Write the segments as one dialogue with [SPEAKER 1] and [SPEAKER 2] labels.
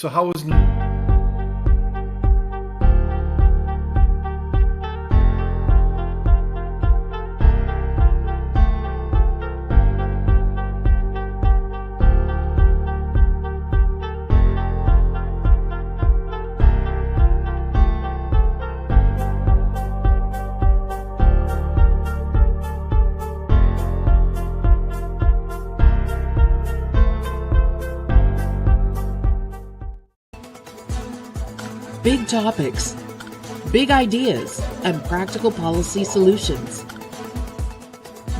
[SPEAKER 1] So how was
[SPEAKER 2] Big topics, big ideas, and practical policy solutions.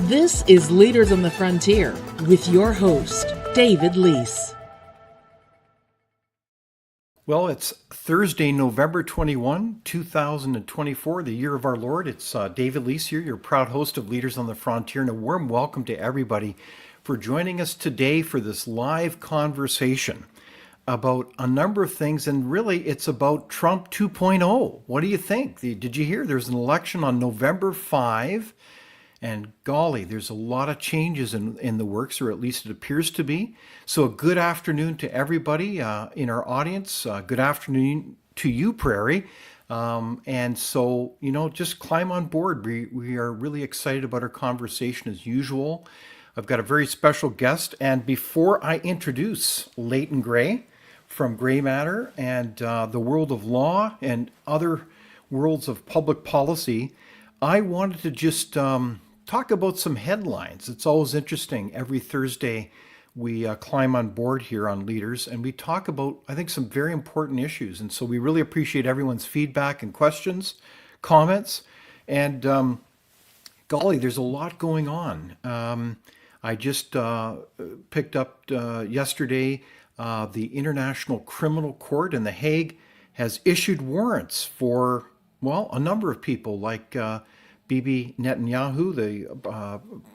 [SPEAKER 2] This is Leaders on the Frontier with your host, David Leis.
[SPEAKER 1] Well, it's Thursday, November 21, 2024, the year of our Lord. It's David Leis here, your proud host of Leaders on the Frontier, and a warm welcome to everybody for joining us today for this live conversation about a number of things, and really it's about Trump 2.0. What do you think? Did you hear there's an election on November 5? And golly, there's a lot of changes in the works, or at least it appears to be. So a good afternoon to everybody in our audience. Good afternoon to you, Prairie. And so, just climb on board. We are really excited about our conversation as usual. I've got a very special guest. And before I introduce Leighton Grey from Grey Matter and the world of law and other worlds of public policy, I wanted to just talk about some headlines. It's always interesting. Every Thursday, we climb on board here on Leaders, and we talk about, I think, some very important issues. And so we really appreciate everyone's feedback and questions, comments, and golly, there's a lot going on. I just picked up yesterday the International Criminal Court in The Hague has issued warrants for, well, a number of people like Bibi Netanyahu, the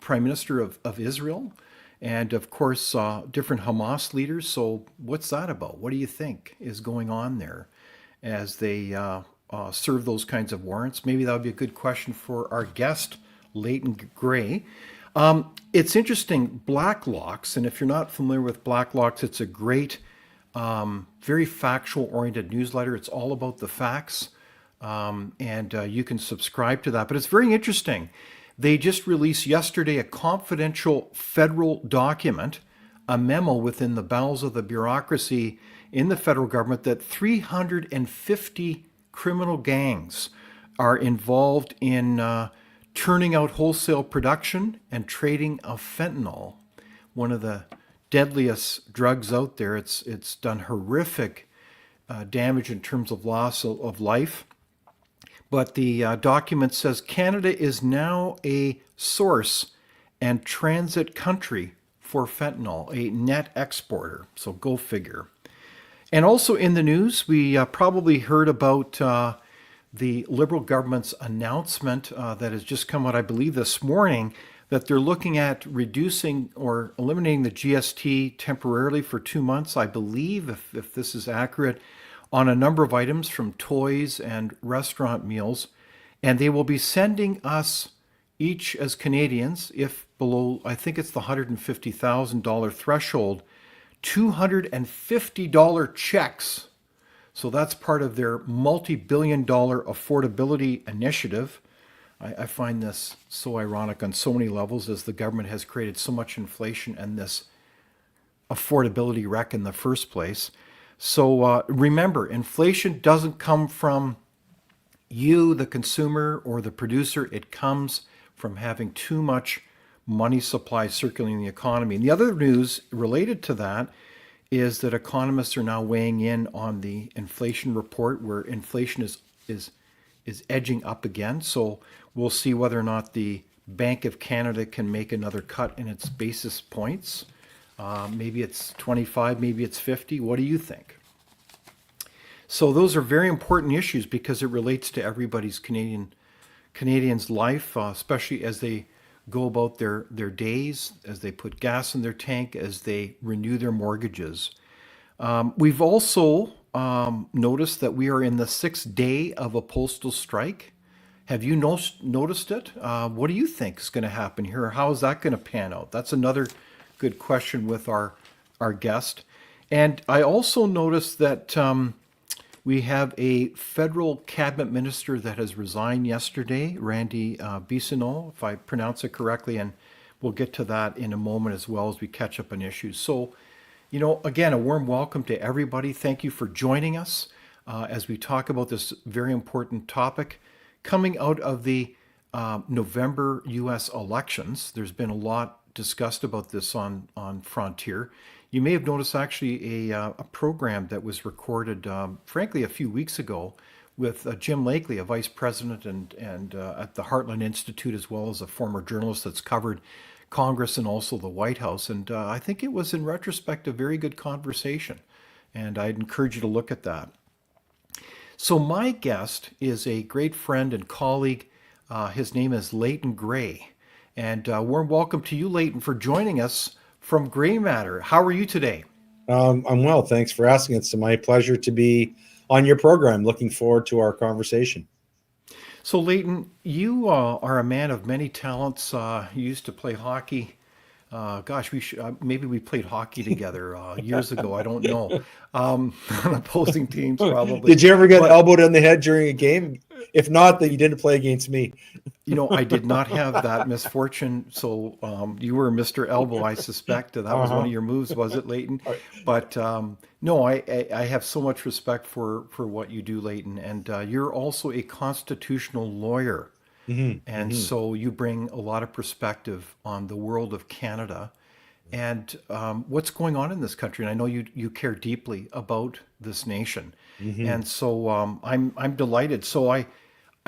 [SPEAKER 1] Prime Minister of Israel, and of course different Hamas leaders. So what's that about? What do you think is going on there as they serve those kinds of warrants? Maybe that would be a good question for our guest, Leighton Grey. It's interesting, Blacklocks, and if you're not familiar with Blacklocks, it's a great, very factual-oriented newsletter. It's all about the facts, and you can subscribe to that. But it's very interesting. They just released yesterday a confidential federal document, a memo within the bowels of the bureaucracy in the federal government that 350 criminal gangs are involved in turning out wholesale production and trading of fentanyl, one of the deadliest drugs out there. It's done horrific damage in terms of loss of life. But the document says Canada is now a source and transit country for fentanyl, a net exporter. So go figure. And also in the news, we probably heard about the Liberal government's announcement that has just come out, I believe, this morning, that they're looking at reducing or eliminating the GST temporarily for 2 months, I believe, if this is accurate, on a number of items from toys and restaurant meals. And they will be sending us each as Canadians, if below, I think it's the $150,000 threshold, $250 checks. So that's part of their multi-billion-dollar affordability initiative. I find this so ironic on so many levels, as the government has created so much inflation and this affordability wreck in the first place. So remember, inflation doesn't come from you, the consumer, or the producer. It comes from having too much money supply circulating in the economy. And the other news related to that is that economists are now weighing in on the inflation report, where inflation is edging up again. So we'll see whether or not the Bank of Canada can make another cut in its basis points. Maybe it's 25, maybe it's 50. What do you think? So those are very important issues because it relates to everybody's Canadians' life, especially as they go about their days, as they put gas in their tank, as they renew their mortgages. We've also noticed that we are in the 6th day of a postal strike. Have you noticed it? What do you think is going to happen here? How is that going to pan out? That's another good question with our guest. And I also noticed that we have a federal cabinet minister that has resigned yesterday, Randy Bissonnette, if I pronounce it correctly, and we'll get to that in a moment as well as we catch up on issues. So, again, a warm welcome to everybody. Thank you for joining us as we talk about this very important topic. Coming out of the November U.S. elections, there's been a lot discussed about this on Frontier. You may have noticed actually a program that was recorded, frankly, a few weeks ago with Jim Lakely, a vice president and at the Heartland Institute, as well as a former journalist that's covered Congress and also the White House. And I think it was, in retrospect, a very good conversation. And I'd encourage you to look at that. So my guest is a great friend and colleague. His name is Leighton Grey. And warm welcome to you, Leighton, for joining us from Grey Matter. How are you today?
[SPEAKER 3] I'm well. Thanks for asking. It's my pleasure to be on your program. Looking forward to our conversation.
[SPEAKER 1] So, Leighton, you are a man of many talents. You used to play hockey. Gosh, maybe we played hockey together years ago. I don't know. On opposing teams, probably.
[SPEAKER 3] Did you ever get elbowed in the head during a game? If not, then you didn't play against me.
[SPEAKER 1] I did not have that misfortune. So you were Mr. Elbow, I suspect. That was one of your moves, was it, Leighton? But no, I have so much respect for what you do, Leighton. And you're also a constitutional lawyer. And so you bring a lot of perspective on the world of Canada and what's going on in this country. And I know you care deeply about this nation. And so I'm delighted. So I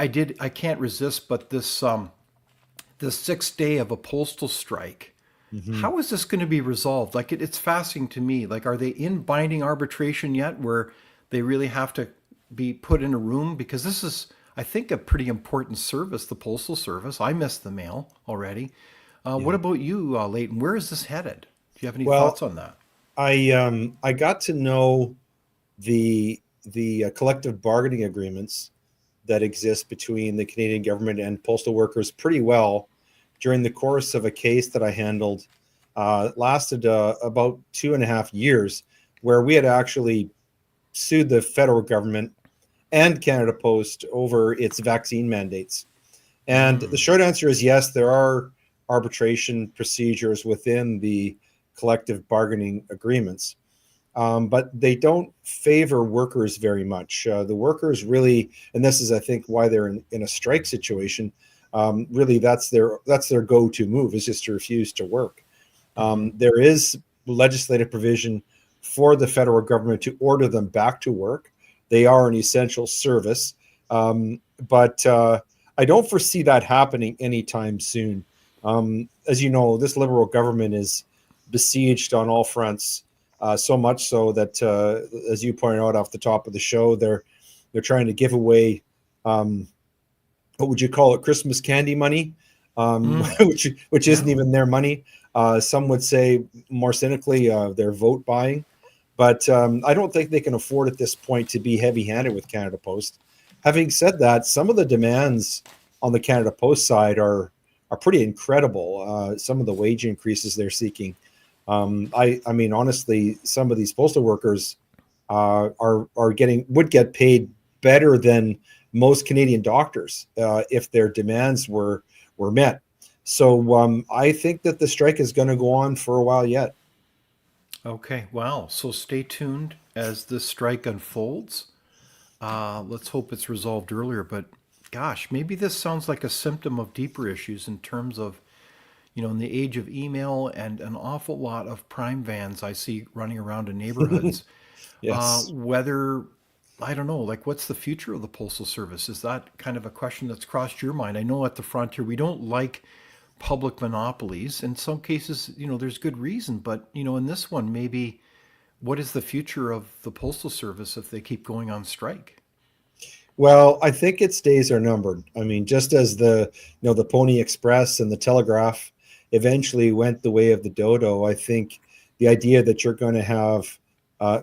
[SPEAKER 1] can't resist, but this sixth day of a postal strike, how is this going to be resolved? Like it's fascinating to me. Like, are they in binding arbitration yet where they really have to be put in a room? Because this is, I think, a pretty important service, the Postal Service. I missed the mail already. What about you, Leighton? Where is this headed? Do you have any thoughts on that?
[SPEAKER 3] I got to know the collective bargaining agreements that exist between the Canadian government and postal workers pretty well during the course of a case that I handled. Lasted about 2.5 years, where we had actually sued the federal government and Canada Post over its vaccine mandates. And the short answer is yes, there are arbitration procedures within the collective bargaining agreements, but they don't favor workers very much. The workers really, and this is, I think, why they're in a strike situation, really that's their go-to move, is just to refuse to work. There is legislative provision for the federal government to order them back to work. They are an essential service, but I don't foresee that happening anytime soon. As you know, this Liberal government is besieged on all fronts, so much so that, as you pointed out off the top of the show, they're trying to give away, what would you call it, Christmas candy money, which isn't even their money. Some would say, more cynically, they're vote buying. But I don't think they can afford at this point to be heavy-handed with Canada Post. Having said that, some of the demands on the Canada Post side are pretty incredible. Some of the wage increases they're seeking. I mean, honestly, some of these postal workers would get paid better than most Canadian doctors if their demands were met. So I think that the strike is going to go on for a while yet.
[SPEAKER 1] Okay, wow. So stay tuned as this strike unfolds. Let's hope it's resolved earlier. But gosh, maybe this sounds like a symptom of deeper issues in terms of, in the age of email and an awful lot of prime vans I see running around in neighborhoods.
[SPEAKER 3] Yes.
[SPEAKER 1] Whether, I don't know, like what's the future of the Postal Service? Is that kind of a question that's crossed your mind? I know at the Frontier, we don't like public monopolies. In some cases, there's good reason, but, in this one, maybe what is the future of the Postal Service if they keep going on strike?
[SPEAKER 3] Well, I think its days are numbered. I mean, just as the Pony Express and the Telegraph eventually went the way of the dodo, I think the idea that you're going to have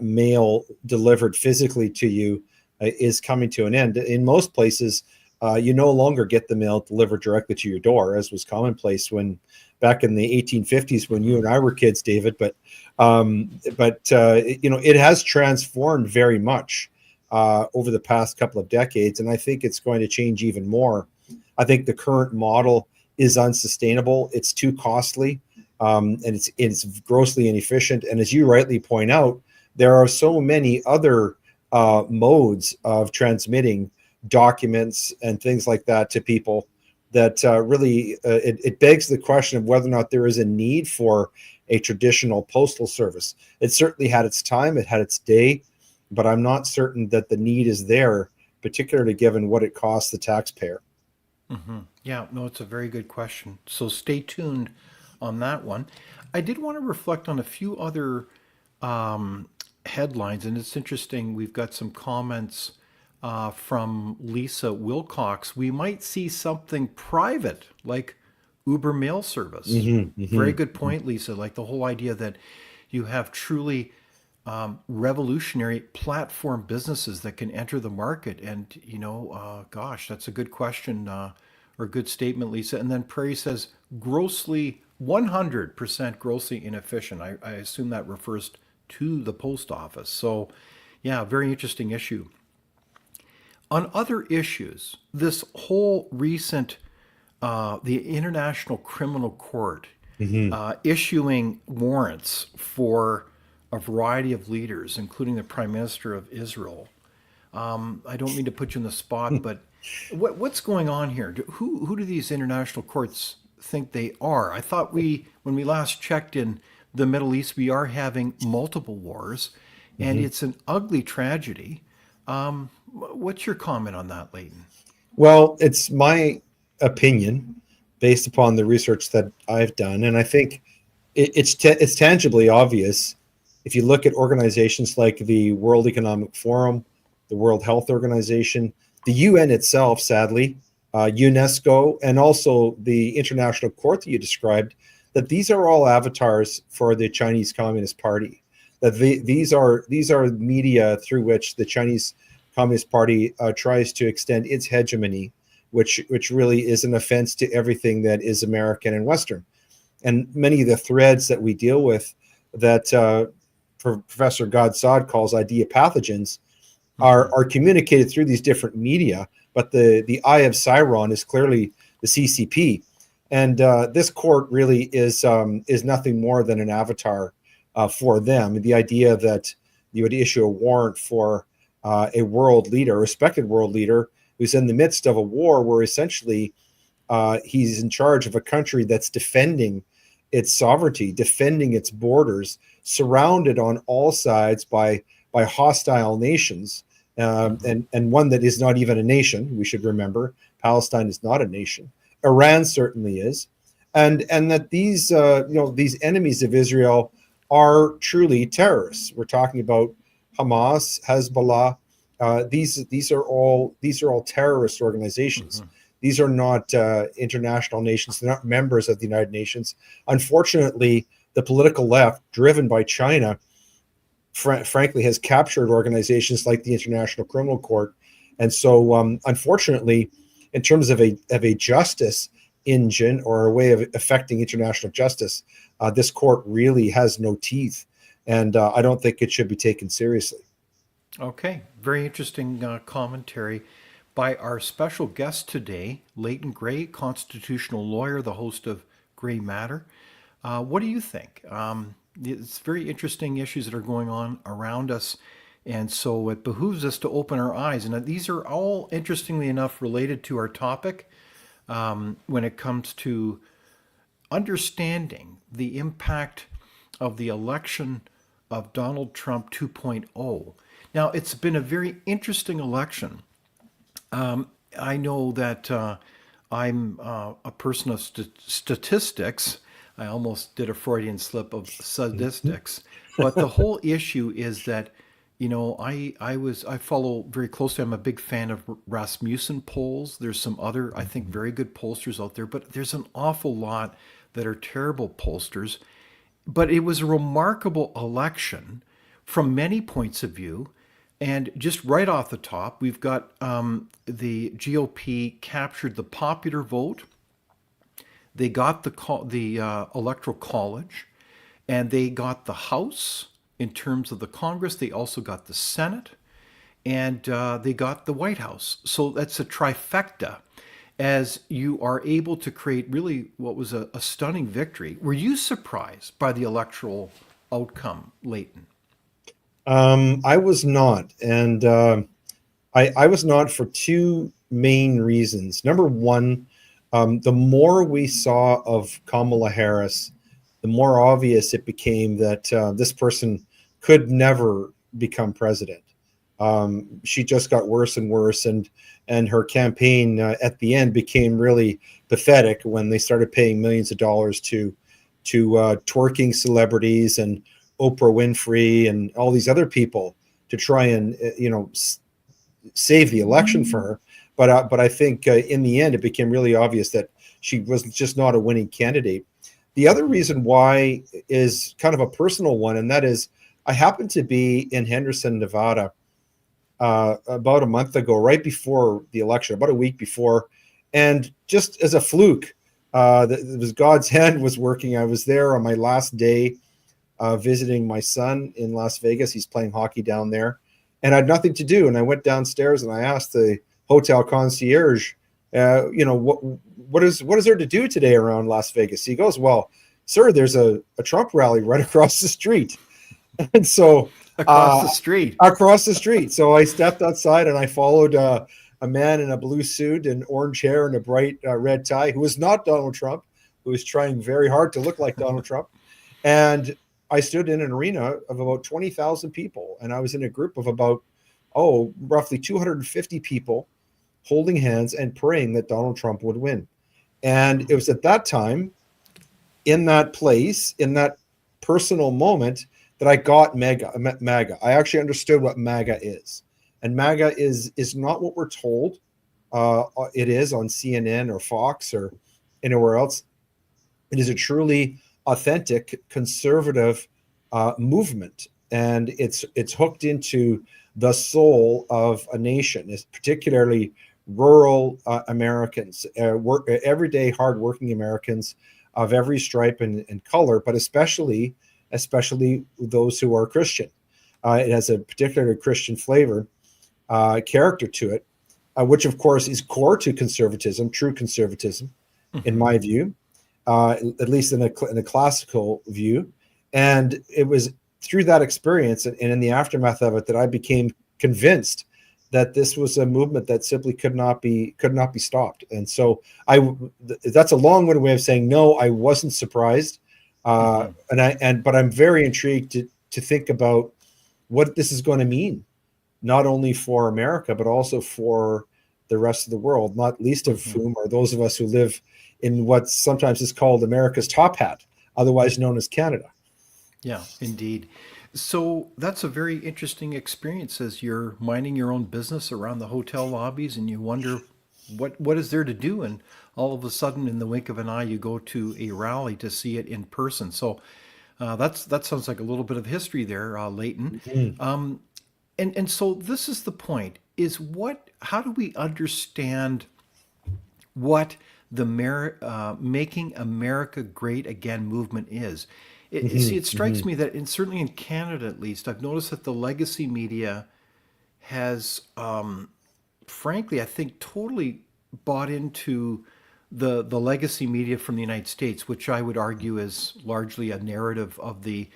[SPEAKER 3] mail delivered physically to you is coming to an end. In most places, you no longer get the mail delivered directly to your door, as was commonplace when back in the 1850s when you and I were kids, David. It has transformed very much over the past couple of decades, and I think it's going to change even more. I think the current model is unsustainable. It's too costly, and it's grossly inefficient. And as you rightly point out, there are so many other modes of transmitting documents and things like that to people that it begs the question of whether or not there is a need for a traditional postal service. It certainly had its time, it had its day, but I'm not certain that the need is there, particularly given what it costs the taxpayer.
[SPEAKER 1] Mm-hmm. Yeah, no, it's a very good question. So stay tuned on that one. I did want to reflect on a few other headlines, and it's interesting. We've got some comments from Lisa Wilcox. We might see something private like Uber mail service. Very good point, Lisa. Like the whole idea that you have truly revolutionary platform businesses that can enter the market. And, gosh, that's a good question or good statement, Lisa. And then Prairie says 100% grossly inefficient. I assume that refers to the post office. So, yeah, very interesting issue. On other issues, this whole recent, the International Criminal Court issuing warrants for a variety of leaders, including the Prime Minister of Israel. I don't mean to put you on the spot, but what's going on here? Who do these international courts think they are? I thought when we last checked in the Middle East, we are having multiple wars, and it's an ugly tragedy. What's your comment on that, Leighton?
[SPEAKER 3] Well, it's my opinion based upon the research that I've done, and I think it's tangibly obvious. If you look at organizations like the World Economic Forum, the World Health Organization, the UN itself, sadly, UNESCO, and also the International Court that you described, that these are all avatars for the Chinese Communist Party. That these are media through which the Chinese Communist Party tries to extend its hegemony, which really is an offense to everything that is American and Western. And many of the threads that we deal with that Professor Godsod calls idea pathogens are communicated through these different media, but the eye of Sauron is clearly the CCP. And this court really is nothing more than an avatar for them. The idea that you would issue a warrant for a world leader, a respected world leader, who's in the midst of a war where essentially he's in charge of a country that's defending its sovereignty, defending its borders, surrounded on all sides by hostile nations, and one that is not even a nation. We should remember Palestine is not a nation. Iran certainly is, and that these these enemies of Israel are truly terrorists. We're talking about Hamas, Hezbollah. These are all terrorist organizations. These are not international nations. They're not members of the United Nations. Unfortunately, the political left, driven by China, frankly, has captured organizations like the International Criminal Court. And so, unfortunately, in terms of a justice engine or a way of affecting international justice, this court really has no teeth. And I don't think it should be taken seriously.
[SPEAKER 1] Okay, very interesting commentary by our special guest today, Leighton Grey, constitutional lawyer, the host of Grey Matter. What do you think? It's very interesting issues that are going on around us, and so it behooves us to open our eyes. And these are all, interestingly enough, related to our topic when it comes to understanding the impact of the election of Donald Trump 2.0. Now, it's been a very interesting election. I know that I'm a person of statistics. I almost did a Freudian slip of statistics. But the whole issue is that, I follow very closely. I'm a big fan of Rasmussen polls. There's some other, I think, very good pollsters out there, but there's an awful lot that are terrible pollsters. But it was a remarkable election from many points of view. And just right off the top, we've got the GOP captured the popular vote. They got the Electoral College, and they got the House in terms of the Congress. They also got the Senate, and they got the White House. So that's a trifecta. As you are able to create really what was a stunning victory. Were you surprised by the electoral outcome, Leighton?
[SPEAKER 3] I was not, and I was not for two main reasons. Number one, the more we saw of Kamala Harris, the more obvious it became that this person could never become president. She just got worse and worse, and her campaign at the end became really pathetic when they started paying millions of dollars to twerking celebrities and Oprah Winfrey and all these other people to try and save the election for her. But I think in the end it became really obvious that she was just not a winning candidate. The other reason why is kind of a personal one, and that is I happened to be in Henderson, Nevada, about a month ago, right before the election, about a week before, and just as a fluke, it was God's hand was working. I was there on my last day visiting my son in Las Vegas. He's playing hockey down there, and I had nothing to do. And I went downstairs and I asked the hotel concierge, what is there to do today around Las Vegas? He goes, well, sir, there's a Trump rally right across the street. And so
[SPEAKER 1] Across the street.
[SPEAKER 3] Across the street. So I stepped outside and I followed a man in a blue suit and orange hair and a bright red tie who was not Donald Trump, who was trying very hard to look like Donald Trump. And I stood in an arena of about 20,000 people. And I was in a group of about, roughly 250 people holding hands and praying that Donald Trump would win. And it was at that time, in that place, in that personal moment, that I got MAGA. I actually understood what MAGA is. And MAGA is not what we're told it is on CNN or Fox or anywhere else. It is a truly authentic conservative movement. And it's hooked into the soul of a nation, particularly rural Americans, everyday hardworking Americans of every stripe and color, but especially those who are Christian. It has a particular Christian flavor, character to it, which of course is core to conservatism, true conservatism, in my view, at least in a classical view. And it was through that experience and in the aftermath of it that I became convinced that this was a movement that simply could not be stopped. And so that's a long-winded way of saying no, I wasn't surprised. But I'm very intrigued to think about what this is going to mean, not only for America, but also for the rest of the world, not least of whom are those of us who live in what sometimes is called America's top hat, otherwise known as Canada.
[SPEAKER 1] Yeah, indeed. So that's a very interesting experience as you're minding your own business around the hotel lobbies and you wonder what is there to do, and all of a sudden in the wink of an eye you go to a rally to see it in person. So that sounds like a little bit of history there, Leighton. And so this is the point, is how do we understand what the Making America Great Again movement is? See, it strikes me that, certainly in Canada at least, I've noticed that the legacy media has, frankly, I think, totally bought into the legacy media from the United States, which I would argue is largely a narrative of the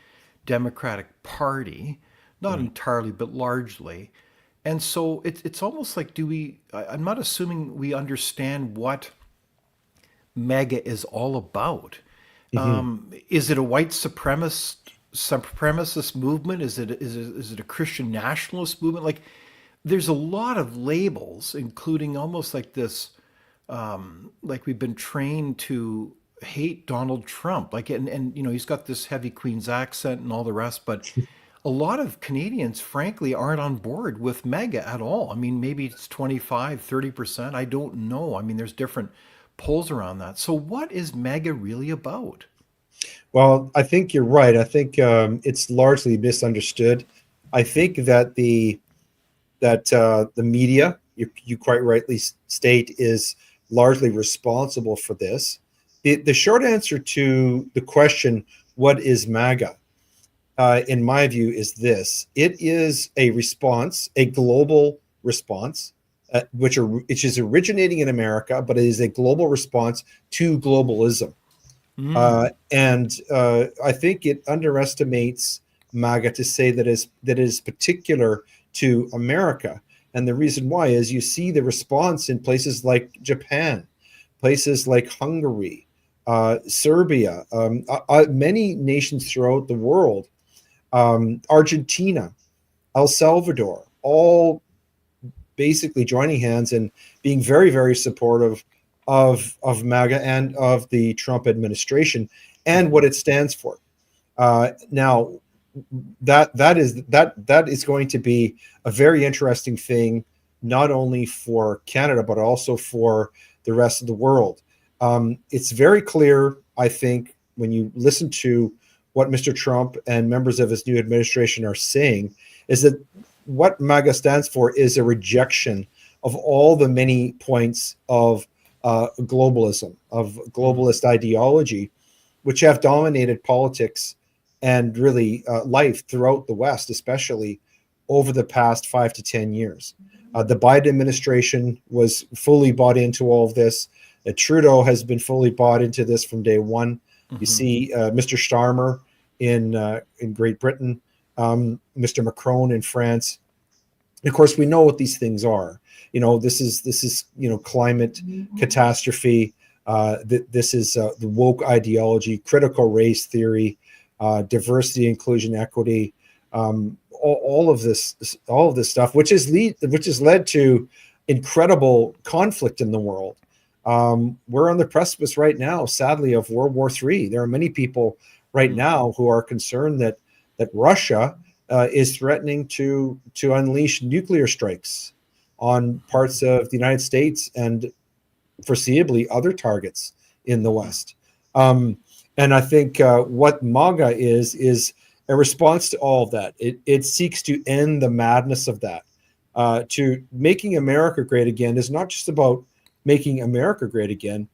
[SPEAKER 1] Democratic Party, not entirely, but largely. And so it's almost like, I'm not assuming we understand what MAGA is all about. Is it a white supremacist movement? Is it a Christian nationalist movement? Like, there's a lot of labels, including almost like this, like we've been trained to hate Donald Trump. Like, and he's got this heavy Queen's accent and all the rest, but a lot of Canadians, frankly, aren't on board with MAGA at all. I mean, maybe it's 25, 30%. I don't know. I mean, there's different polls around that. So what is MAGA really about?
[SPEAKER 3] Well, I think you're right. I think it's largely misunderstood. I think that the media, you quite rightly state, is largely responsible for this. The short answer to the question, what is MAGA? In my view, is this. It is a response, a global response, which is originating in America, but it is a global response to globalism. And I think it underestimates MAGA to say that is particular to America. And the reason why is you see the response in places like Japan, places like Hungary, Serbia, many nations throughout the world, Argentina, El Salvador, all basically joining hands and being very, very supportive of MAGA and of the Trump administration and what it stands for. Now, that is going to be a very interesting thing, not only for Canada but also for the rest of the world. It's very clear, I think, when you listen to what Mr. Trump and members of his new administration are saying, is that what MAGA stands for is a rejection of all the many points of globalism, of globalist ideology, which have dominated politics and really life throughout the West, especially over the past 5 to 10 years. The Biden administration was fully bought into all of this. Trudeau has been fully bought into this from day one. You see Mr. Starmer in Great Britain, Mr. Macron in France. And of course, we know what these things are. This is climate catastrophe. This is the woke ideology, critical race theory, diversity, inclusion, equity, all of this stuff, which has led to incredible conflict in the world. We're on the precipice right now, sadly, of World War III. There are many people right now who are concerned that Russia is threatening to unleash nuclear strikes on parts of the United States and foreseeably other targets in the West. And I think what MAGA is a response to all of that. It seeks to end the madness of that. To making America great again is not just about making America great again.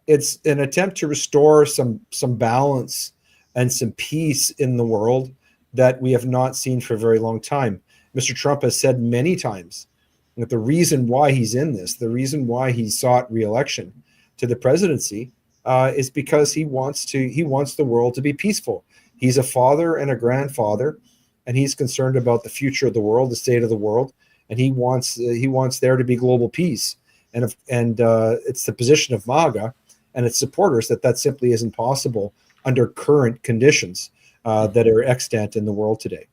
[SPEAKER 3] It's an attempt to restore some balance and some peace in the world that we have not seen for a very long time. Mr. Trump has said many times that the reason why he's in this, the reason why he sought re-election to the presidency, is because he wants the world to be peaceful. He's a father and a grandfather, and he's concerned about the future of the world, the state of the world, and he wants there to be global peace. And it's the position of MAGA and its supporters that simply isn't possible under current conditions that are extant in the world today.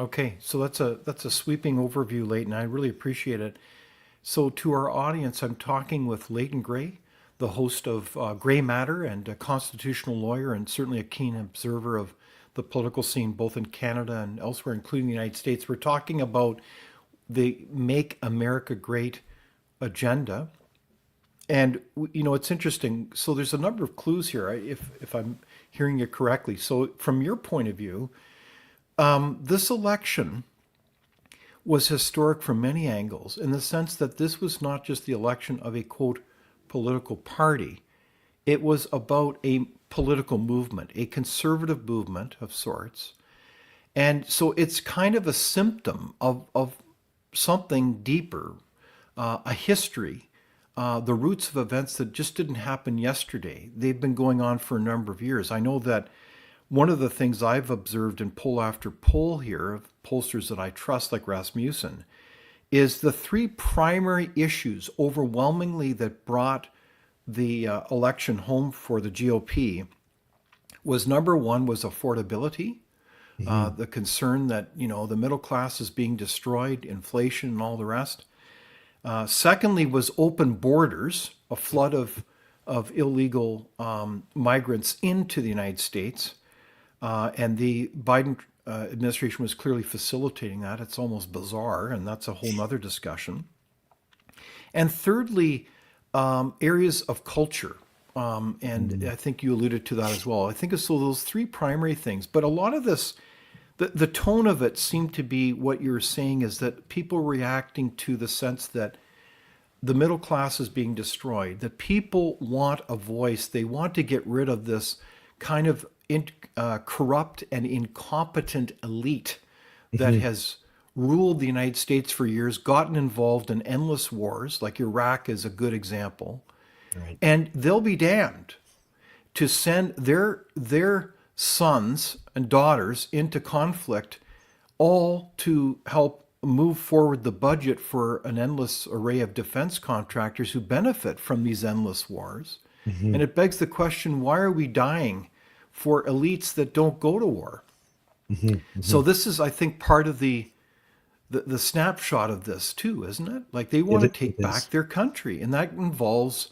[SPEAKER 1] Okay, so that's a sweeping overview, Leighton. I really appreciate it. So to our audience, I'm talking with Leighton Grey, the host of Grey Matter and a constitutional lawyer and certainly a keen observer of the political scene both in Canada and elsewhere, including the United States. We're talking about the Make America Great agenda. And, it's interesting. So there's a number of clues here, if I'm hearing you correctly. So from your point of view, this election was historic from many angles in the sense that this was not just the election of a, quote, political party. It was about a political movement, a conservative movement of sorts. And so it's kind of a symptom of something deeper, a history, the roots of events that just didn't happen yesterday. They've been going on for a number of years. I know that one of the things I've observed in poll after poll here of pollsters that I trust, like Rasmussen, is the three primary issues overwhelmingly that brought the election home for the GOP was number one was affordability, the concern that, the middle class is being destroyed, inflation and all the rest. Secondly was open borders, a flood of illegal migrants into the United States. And the Biden administration was clearly facilitating that. It's almost bizarre, and that's a whole nother discussion. And thirdly, areas of culture. And I think you alluded to that as well. I think it's so those three primary things. But a lot of this, the tone of it seemed to be what you're saying is that people reacting to the sense that the middle class is being destroyed, that people want a voice. They want to get rid of this kind of corrupt and incompetent elite that
[SPEAKER 3] Mhm.
[SPEAKER 1] has ruled the United States for years, gotten involved in endless wars, like Iraq is a good example,
[SPEAKER 3] Right.
[SPEAKER 1] and they'll be damned to send their sons and daughters into conflict, all to help move forward the budget for an endless array of defense contractors who benefit from these endless wars. And
[SPEAKER 3] Mhm.
[SPEAKER 1] it begs the question, why are we dying for elites that don't go to war?
[SPEAKER 3] Mhm.
[SPEAKER 1] So
[SPEAKER 3] Mhm.
[SPEAKER 1] this is, I think, part of the snapshot of this too, isn't it? Like they want to
[SPEAKER 3] It
[SPEAKER 1] take back
[SPEAKER 3] is.
[SPEAKER 1] their country, and that involves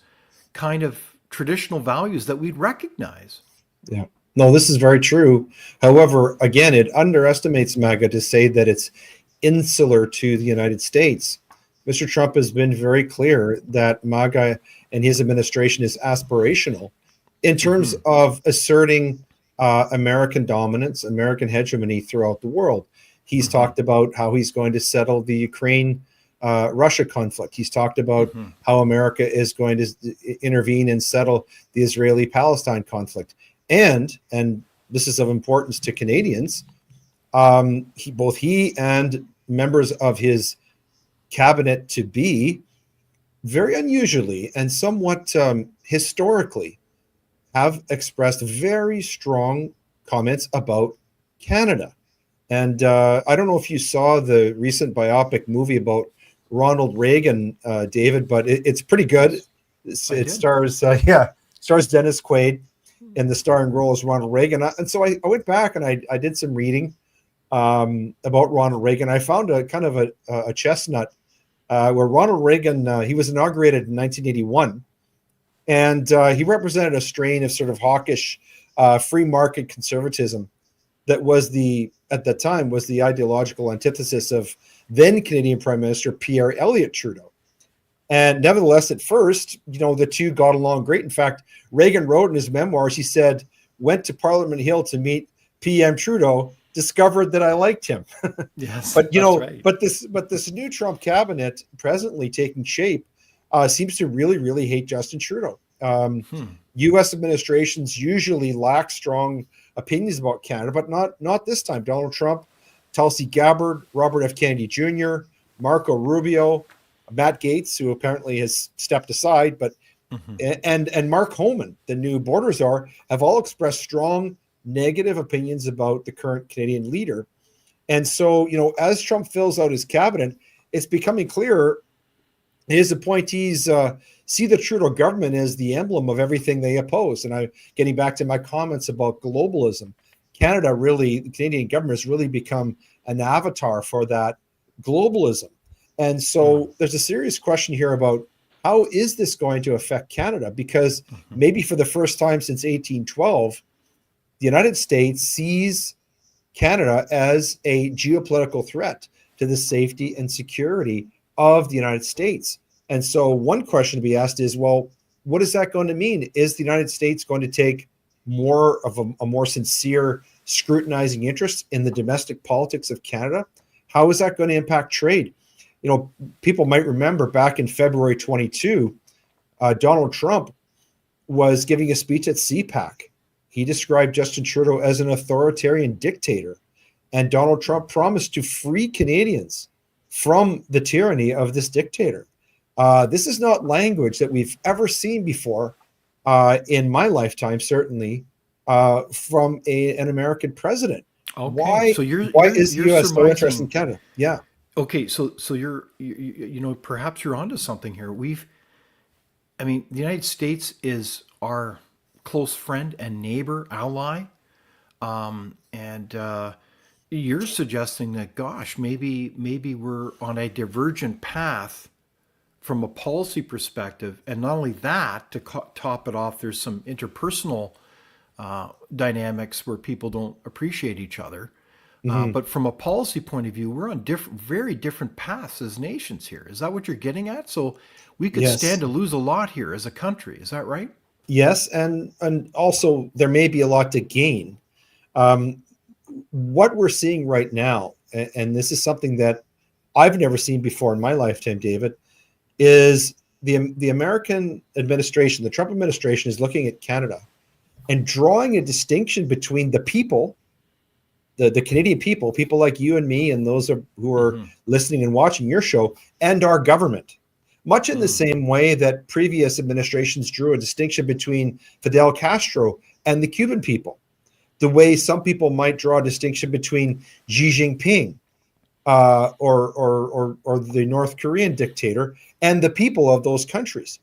[SPEAKER 1] kind of traditional values that we'd recognize.
[SPEAKER 3] Yeah. No, this is very true. However, again, it underestimates MAGA to say that it's insular to the United States. Mr. Trump has been very clear that MAGA and his administration is aspirational in terms
[SPEAKER 1] Hmm.
[SPEAKER 3] of asserting American dominance, American hegemony throughout the world. He's
[SPEAKER 1] Hmm.
[SPEAKER 3] talked about how he's going to settle the Ukraine Russia conflict. He's talked about
[SPEAKER 1] Hmm.
[SPEAKER 3] how America is going to intervene and settle the Israeli Palestine conflict. And this is of importance to Canadians, both he and members of his cabinet to be very unusually and somewhat historically have expressed very strong comments about Canada. And I don't know if you saw the recent biopic movie about Ronald Reagan, David, but it's pretty good.
[SPEAKER 1] Yes, I
[SPEAKER 3] It
[SPEAKER 1] did.
[SPEAKER 3] stars, stars Dennis Quaid in the starring role as Ronald Reagan. And so I went back and I did some reading about Ronald Reagan. I found a kind of a chestnut where Ronald Reagan, he was inaugurated in 1981, and he represented a strain of sort of hawkish free market conservatism that was at the time was the ideological antithesis of then Canadian Prime Minister Pierre Elliott Trudeau. And nevertheless, at first, the two got along great. In fact, Reagan wrote in his memoirs, he said, went to Parliament Hill to meet PM Trudeau, discovered that I liked him.
[SPEAKER 1] Yes,
[SPEAKER 3] But
[SPEAKER 1] that's right.
[SPEAKER 3] this new Trump cabinet presently taking shape seems to really, really hate Justin Trudeau.
[SPEAKER 1] Hmm.
[SPEAKER 3] U.S. administrations usually lack strong opinions about Canada, but not this time. Donald Trump, Tulsi Gabbard, Robert F. Kennedy Jr., Marco Rubio, Matt Gaetz, who apparently has stepped aside, but
[SPEAKER 1] Hmm.
[SPEAKER 3] and Mark Homan, the new border czar, have all expressed strong negative opinions about the current Canadian leader. And so, as Trump fills out his cabinet, it's becoming clearer his appointees see the Trudeau government as the emblem of everything they oppose. And getting back to my comments about globalism, the Canadian government has really become an avatar for that globalism. And so there's a serious question here about how is this going to affect Canada? Because
[SPEAKER 1] Hmm.
[SPEAKER 3] maybe for the first time since 1812, the United States sees Canada as a geopolitical threat to the safety and security of the United States. And so, one question to be asked is, well, what is that going to mean? Is the United States going to take more of a more sincere scrutinizing interest in the domestic politics of Canada? How is that going to impact trade? People might remember back in February 22, Donald Trump was giving a speech at CPAC. He described Justin Trudeau as an authoritarian dictator, and Donald Trump promised to free Canadians from the tyranny of this dictator. This is not language that we've ever seen before in my lifetime, certainly, from an American president.
[SPEAKER 1] Okay,
[SPEAKER 3] Why?
[SPEAKER 1] so you're
[SPEAKER 3] Why
[SPEAKER 1] you're
[SPEAKER 3] is the
[SPEAKER 1] you're
[SPEAKER 3] U.S. so interested in
[SPEAKER 1] surmising.
[SPEAKER 3] Canada? Yeah.
[SPEAKER 1] Okay, so perhaps you're onto something here. I mean, the United States is our close friend and neighbor, ally, and you're suggesting that, gosh, maybe we're on a divergent path from a policy perspective, and not only that, to top it off, there's some interpersonal dynamics where people don't appreciate each other.
[SPEAKER 3] Mhm.
[SPEAKER 1] But from a policy point of view, we're on very different paths as nations here. Is that what you're getting at? So we could stand
[SPEAKER 3] Yes.
[SPEAKER 1] to lose a lot here as a country. Is that right?
[SPEAKER 3] Yes, and also there may be a lot to gain. Um, what we're seeing right now, and this is something that I've never seen before in my lifetime, David, is the American administration, the Trump administration, is looking at Canada and drawing a distinction between the people, the Canadian people like you and me, and those who are listening and watching your show, and our government. Much in the same way that previous administrations drew a distinction between Fidel Castro and the Cuban people, the way some people might draw a distinction between Xi Jinping or the North Korean dictator and the people of those countries.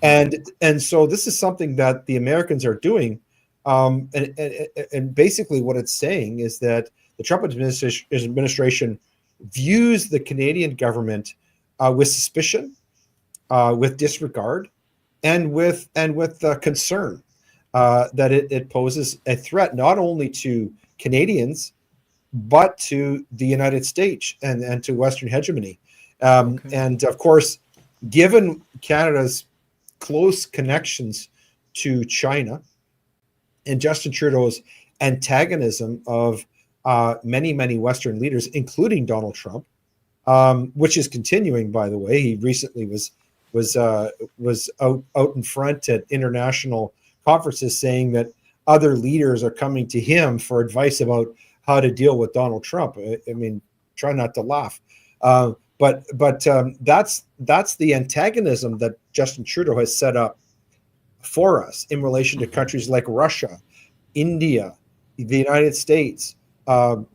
[SPEAKER 3] And so this is something that the Americans are doing. And basically what it's saying is that the Trump administration views the Canadian government with suspicion, with disregard, and with concern that it poses a threat not only to Canadians but to the United States and to Western hegemony. And of course, given Canada's close connections to China and Justin Trudeau's antagonism of many Western leaders, including Donald Trump, which is continuing, by the way. He recently was out in front at international conferences saying that other leaders are coming to him for advice about how to deal with Donald Trump. I mean, try not to laugh. But that's the antagonism that Justin Trudeau has set up for us in relation to countries like Russia, India, the United States, up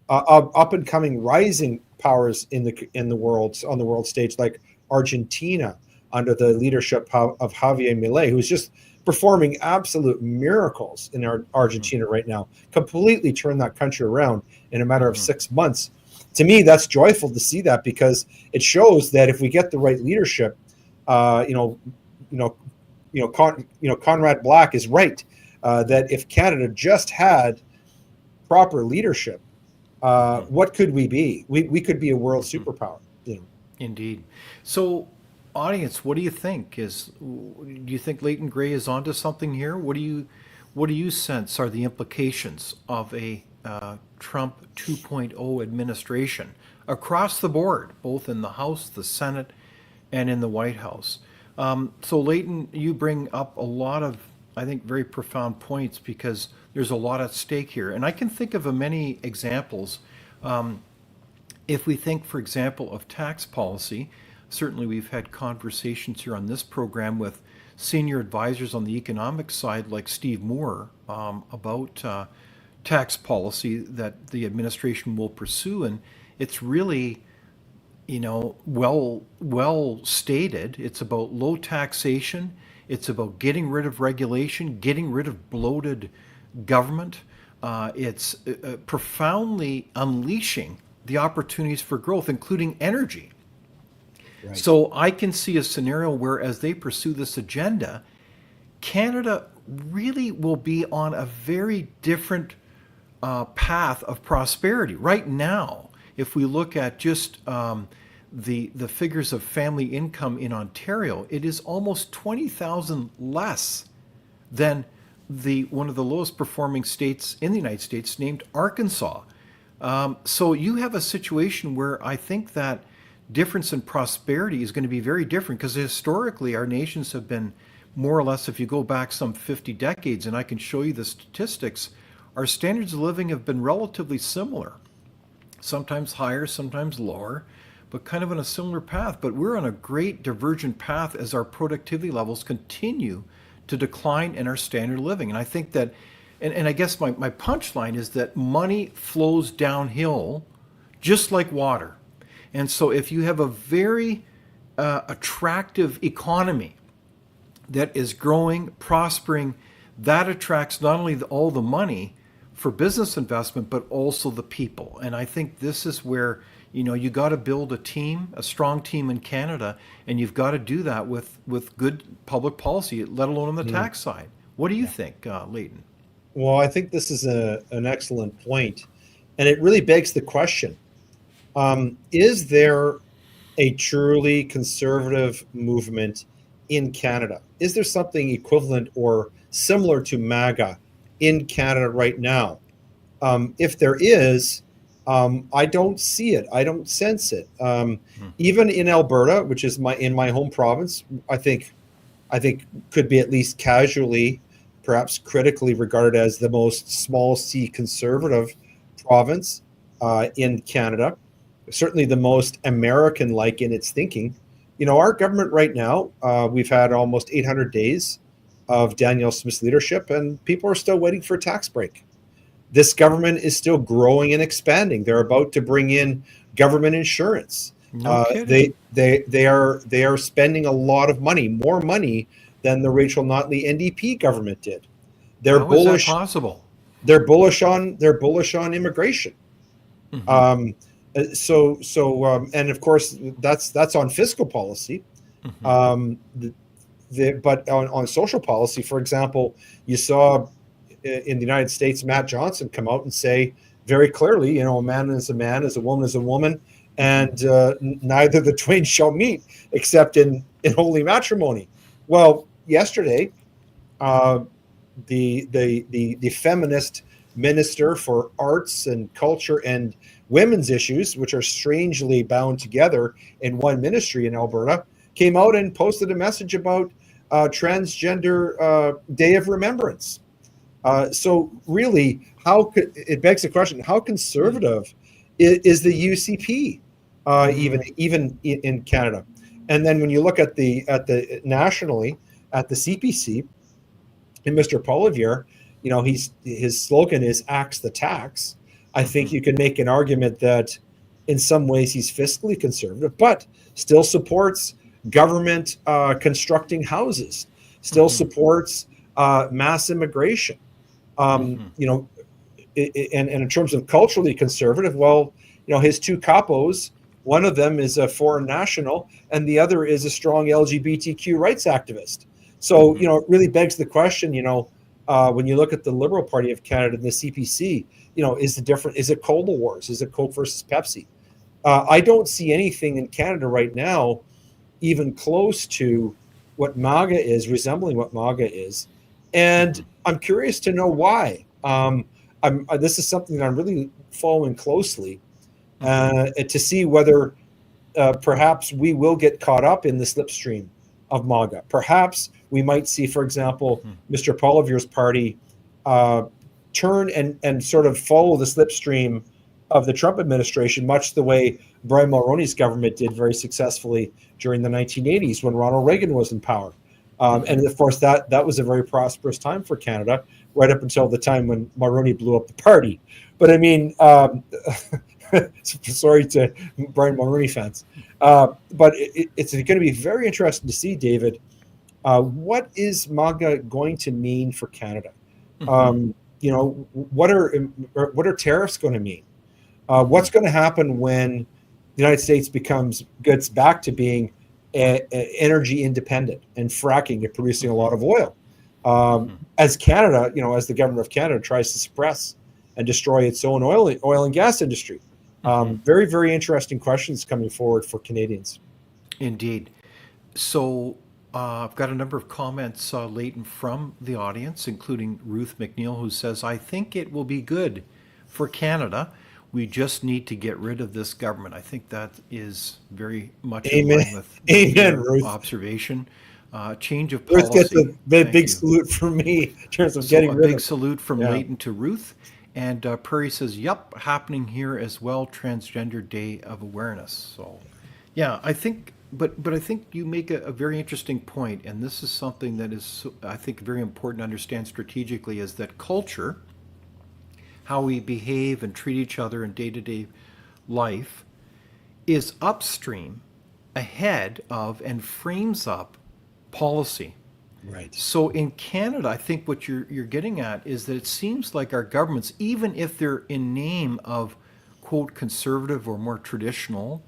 [SPEAKER 3] and coming rising powers in the world, on the world stage, like Argentina under the leadership of Javier Milei, who's just performing absolute miracles in Argentina right now, completely turned that country around in a matter of 6 months. To me, that's joyful to see that, because it shows that if we get the right leadership, Conrad Black is right, that if Canada just had proper leadership, what could we be? We could be a world superpower.
[SPEAKER 1] Indeed. So, audience, what do you think? Do you think Leighton Grey is onto something here? What do you sense are the implications of a Trump 2.0 administration across the board, both in the House, the Senate, and in the White House? So, Leighton, you bring up a lot of, I think, very profound points, because there's a lot at stake here. And I can think of many examples. If we think, for example, of tax policy, certainly we've had conversations here on this program with senior advisors on the economic side, like Steve Moore, about tax policy that the administration will pursue. And it's really, well stated. It's about low taxation. It's about getting rid of regulation, getting rid of bloated government. It's profoundly unleashing the opportunities for growth, including energy. Right. So I can see a scenario where, as they pursue this agenda, Canada really will be on a very different path of prosperity. Right now, if we look at just the figures of family income in Ontario, it is almost 20,000 less than one of the lowest performing states in the United States, named Arkansas. So you have a situation where I think that difference in prosperity is going to be very different, because historically our nations have been more or less, if you go back some 50 decades, and I can show you the statistics, our standards of living have been relatively similar, sometimes higher, sometimes lower, but kind of on a similar path. But we're on a great divergent path as our productivity levels continue to decline in our standard of living. And I think that, and I guess my punchline is that money flows downhill just like water. And so if you have a very attractive economy that is growing, prospering, that attracts not only all the money for business investment, but also the people. And I think this is where, you got to build a team, a strong team in Canada, and you've got to do that with good public policy, let alone on the tax side. What do you think, Leighton?
[SPEAKER 3] Well, I think this is an excellent point, and it really begs the question, is there a truly conservative movement in Canada? Is there something equivalent or similar to MAGA in Canada right now? If there is, I don't see it. I don't sense it. Even in Alberta, which is my home province, I think could be at least casually, perhaps critically regarded as the most small C conservative province in Canada. Certainly the most American-like in its thinking. Our government right now, we've had almost 800 days of Danielle Smith's leadership, and people are still waiting for a tax break. This government is still growing and expanding. They're about to bring in government insurance.
[SPEAKER 1] No kidding.
[SPEAKER 3] They are spending a lot of money, more money than the Rachel Notley NDP government did. They're
[SPEAKER 1] How is that
[SPEAKER 3] bullish.
[SPEAKER 1] possible?
[SPEAKER 3] They're bullish on immigration. Um, and of course that's on fiscal policy. But on social policy, for example, you saw in the United States Matt Johnson come out and say very clearly, a man is a man, as a woman is a woman, and neither the twain shall meet except in holy matrimony. Well, yesterday, the feminist minister for arts and culture and women's issues, which are strangely bound together in one ministry in Alberta, came out and posted a message about transgender Day of Remembrance. So really, it begs the question: how conservative is the UCP, even in Canada? And then when you look at the nationally at the CPC, and Mr. Poilievre, his slogan is "Axe the Tax." I think you can make an argument that in some ways he's fiscally conservative, but still supports government constructing houses, still supports mass immigration. And in terms of culturally conservative, well, his two capos, one of them is a foreign national and the other is a strong LGBTQ rights activist. So, it really begs the question, when you look at the Liberal Party of Canada and the CPC, is it Cold Wars? Is it Coke versus Pepsi? I don't see anything in Canada right now even close to what MAGA is, resembling what MAGA is. And I'm curious to know why. This is something that I'm really following closely to see whether perhaps we will get caught up in the slipstream of MAGA. Perhaps we might see, for example, Mr. Poilievre's party turn and sort of follow the slipstream of the Trump administration, much the way Brian Mulroney's government did very successfully during the 1980s when Ronald Reagan was in power. And of course, that was a very prosperous time for Canada, right up until the time when Mulroney blew up the party. But I mean, sorry to Brian Mulroney fans, but it's going to be very interesting to see, David, what is MAGA going to mean for Canada? What are tariffs going to mean? What's going to happen when the United States gets back to being energy independent and fracking and producing a lot of oil? As Canada, as the government of Canada tries to suppress and destroy its own oil and gas industry. Very, very interesting questions coming forward for Canadians.
[SPEAKER 1] Indeed. So I've got a number of comments, Leighton, from the audience, including Ruth McNeil, who says, I think it will be good for Canada. We just need to get rid of this government. I think that is very much in line with
[SPEAKER 3] Amen,
[SPEAKER 1] your
[SPEAKER 3] Ruth.
[SPEAKER 1] observation. Change of policy.
[SPEAKER 3] Ruth gets a big salute from me in terms of getting rid of it.
[SPEAKER 1] A big salute from Leighton to Ruth. And Prairie says, yep, happening here as well, Transgender Day of Awareness. So, yeah, I think, but I think you make a very interesting point, and this is something that is, I think, very important to understand strategically, is that culture, how we behave and treat each other in day-to-day life, is upstream, ahead of, and frames up policy.
[SPEAKER 3] Right.
[SPEAKER 1] So in Canada, I think what you're getting at is that it seems like our governments, even if they're in name of, quote, conservative or more traditional,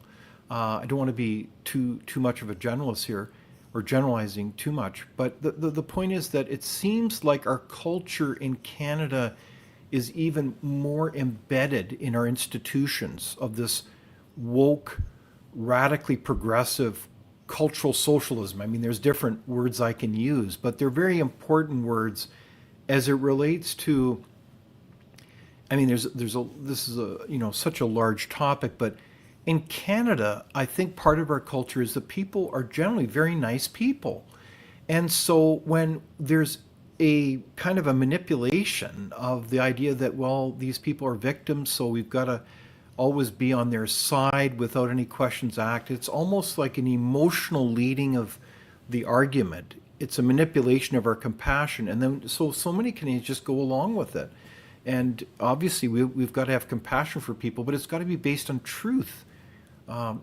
[SPEAKER 1] I don't want to be too much of a generalist here, or generalizing too much, but the point is that it seems like our culture in Canada is even more embedded in our institutions of this woke, radically progressive cultural socialism. I mean, there's different words I can use, but they're very important words as it relates to I mean, this is such a large topic, but in Canada, I think part of our culture is that people are generally very nice people. And so when there's a kind of a manipulation of the idea that, well, these people are victims, so we've got to always be on their side without any questions asked, it's almost like an emotional leading of the argument. It's a manipulation of our compassion. And then so many Canadians just go along with it. And obviously, we've got to have compassion for people, but it's got to be based on truth.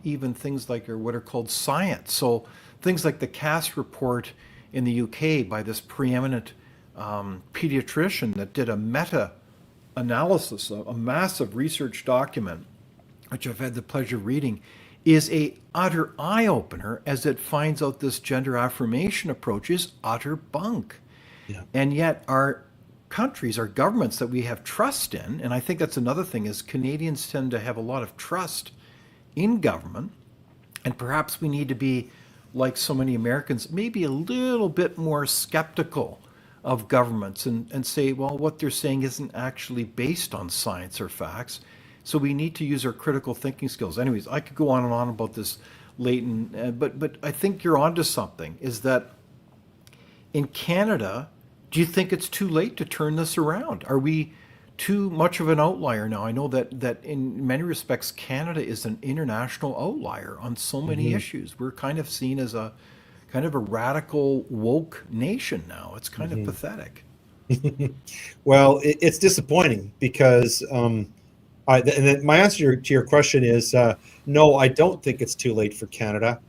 [SPEAKER 1] Even things like what are called science. So things like the Cass report in the UK by this preeminent pediatrician that did a meta-analysis, a massive research document, which I've had the pleasure of reading, is a utter eye-opener as it finds out this gender affirmation approach is utter bunk.
[SPEAKER 3] Yeah.
[SPEAKER 1] And yet our countries, our governments that we have trust in, and I think that's another thing, is Canadians tend to have a lot of trust in government, and perhaps we need to be, like so many Americans, maybe a little bit more skeptical of governments and say, well, what they're saying isn't actually based on science or facts. So we need to use our critical thinking skills. Anyways, I could go on and on about this, Leighton, but I think you're onto something, is that in Canada, do you think it's too late to turn this around? Are we too much of an outlier now? I know that in many respects, Canada is an international outlier on so many issues. We're kind of seen as a kind of a radical woke nation now. It's kind of pathetic.
[SPEAKER 3] Well, it's disappointing because my answer to your question is no, I don't think it's too late for Canada.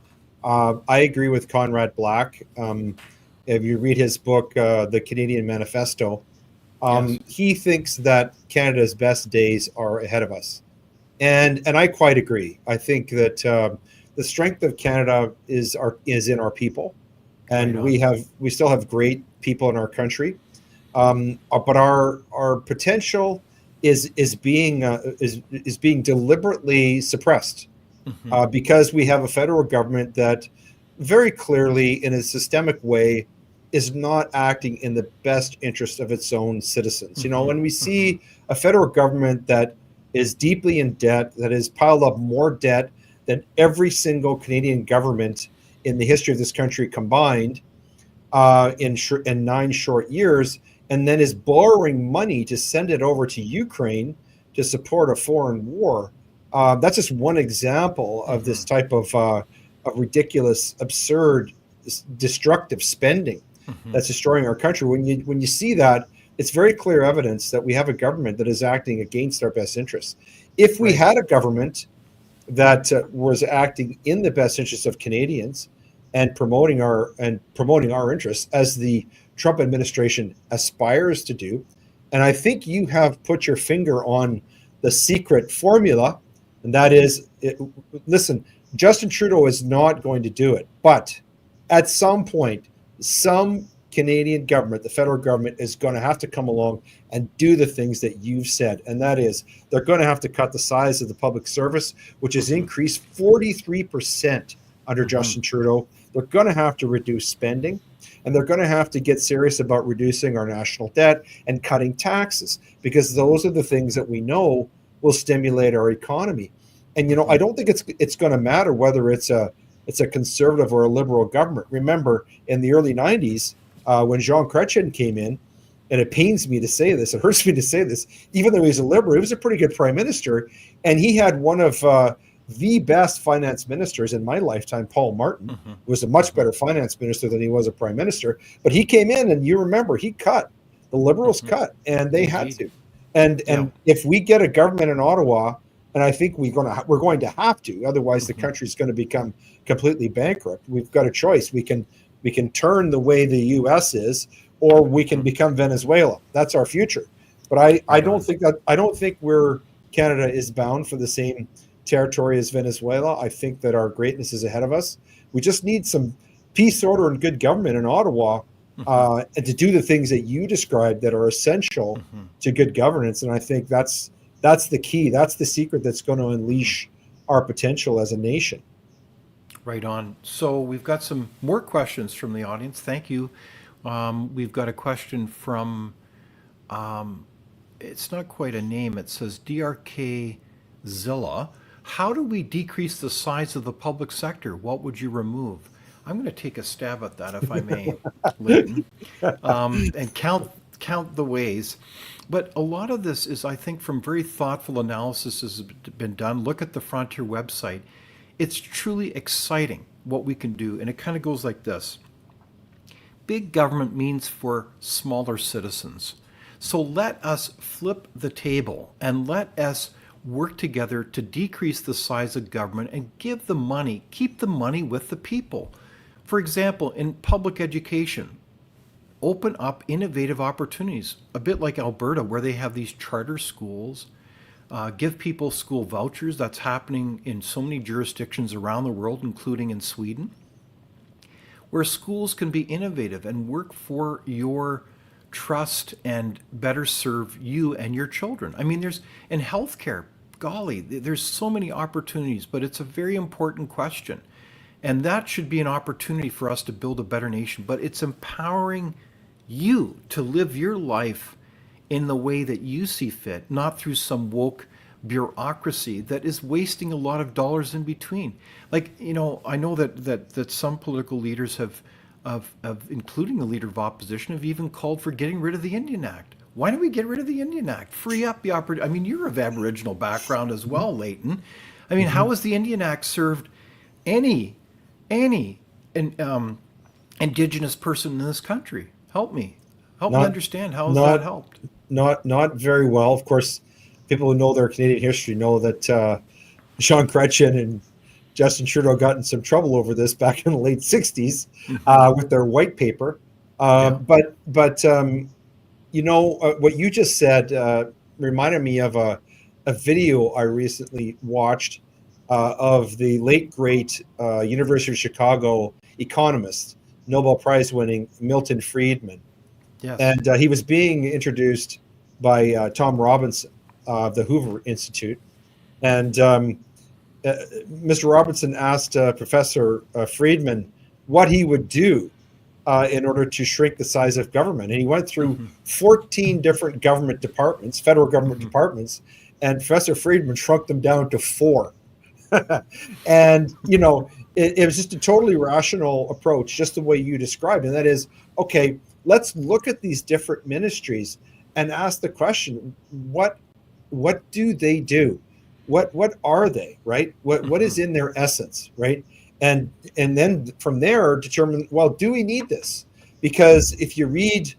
[SPEAKER 3] I agree with Conrad Black. If you read his book, The Canadian Manifesto,
[SPEAKER 1] Yes.
[SPEAKER 3] he thinks that Canada's best days are ahead of us. And I quite agree. I think that the strength of Canada is in our people. And we still have great people in our country. But our potential is being deliberately suppressed because we have a federal government that very clearly, in a systemic way, is not acting in the best interest of its own citizens. You know, when we see a federal government that is deeply in debt, that has piled up more debt than every single Canadian government in the history of this country combined in 9 short years, and then is borrowing money to send it over to Ukraine to support a foreign war. That's just one example of this type of ridiculous, absurd, destructive spending that's destroying our country. When you see that, it's very clear evidence that we have a government that is acting against our best interests. If we had a government that was acting in the best interests of Canadians and promoting our interests, as the Trump administration aspires to do, and I think you have put your finger on the secret formula, and that is, listen, Justin Trudeau is not going to do it, but at some point, some Canadian government, the federal government, is going to have to come along and do the things that you've said. And that is, they're going to have to cut the size of the public service, which has increased 43% under Justin Trudeau. They're going to have to reduce spending, and they're going to have to get serious about reducing our national debt and cutting taxes, because those are the things that we know will stimulate our economy. And, you know, I don't think it's going to matter whether it's a conservative or a liberal government. Remember, in the early 90s, when Jean Chrétien came in, and it pains me to say this, it hurts me to say this, even though he's a liberal, he was a pretty good prime minister, and he had one of the best finance ministers in my lifetime, Paul Martin, who was a much better finance minister than he was a prime minister. But he came in, and you remember, he cut. The Liberals cut, and they had to. And if we get a government in Ottawa, and I think we're going to have to, otherwise the country's going to become completely bankrupt. We've got a choice. We can turn the way the U.S. is, or we can become Venezuela. That's our future. But I don't think Canada is bound for the same territory as Venezuela. I think that our greatness is ahead of us. We just need some peace, order, and good government in Ottawa, and to do the things that you described that are essential to good governance. And I think that's the key. That's the secret that's going to unleash our potential as a nation.
[SPEAKER 1] Right on. So we've got some more questions from the audience. Thank you. We've got a question from it's not quite a name. It says DRK Zilla. How do we decrease the size of the public sector? What would you remove? I'm going to take a stab at that, if I may, Leighton, and count the ways. But a lot of this is, I think, from very thoughtful analysis has been done. Look at the Frontier website. It's truly exciting what we can do, and it kind of goes like this. Big government means for smaller citizens. So let us flip the table and let us work together to decrease the size of government and give the money, keep the money with the people. For example, in public education, open up innovative opportunities, a bit like Alberta, where they have these charter schools, give people school vouchers. That's happening in so many jurisdictions around the world, including in Sweden, where schools can be innovative and work for your trust and better serve you and your children. I mean, in healthcare, golly, there's so many opportunities, but it's a very important question. And that should be an opportunity for us to build a better nation. But it's empowering you to live your life in the way that you see fit, not through some woke bureaucracy that is wasting a lot of dollars in between. Like, I know that some political leaders have, including the leader of opposition, have even called for getting rid of the Indian Act. Why don't we get rid of the Indian Act? Free up the opportunity. I mean, you're of Aboriginal background as well, Leighton. I mean, how has the Indian Act served any Indigenous person in this country? Help me understand how has that helped.
[SPEAKER 3] Not very well. Of course, people who know their Canadian history know that Jean Chrétien and Justin Trudeau got in some trouble over this back in the late 60s with their white paper. But what you just said reminded me of a video I recently watched of the late, great University of Chicago economist, Nobel Prize winning Milton Friedman.
[SPEAKER 1] Yes.
[SPEAKER 3] And he was being introduced by Tom Robinson of the Hoover Institute. And Mr. Robinson asked Professor Friedman what he would do in order to shrink the size of government. And he went through 14 different government departments, federal government departments, and Professor Friedman shrunk them down to 4. And, it was just a totally rational approach, just the way you described. And that is, okay, let's look at these different ministries and ask the question, what do they do? What are they, right? What is in their essence, right? And then from there determine, well, do we need this? Because if you read,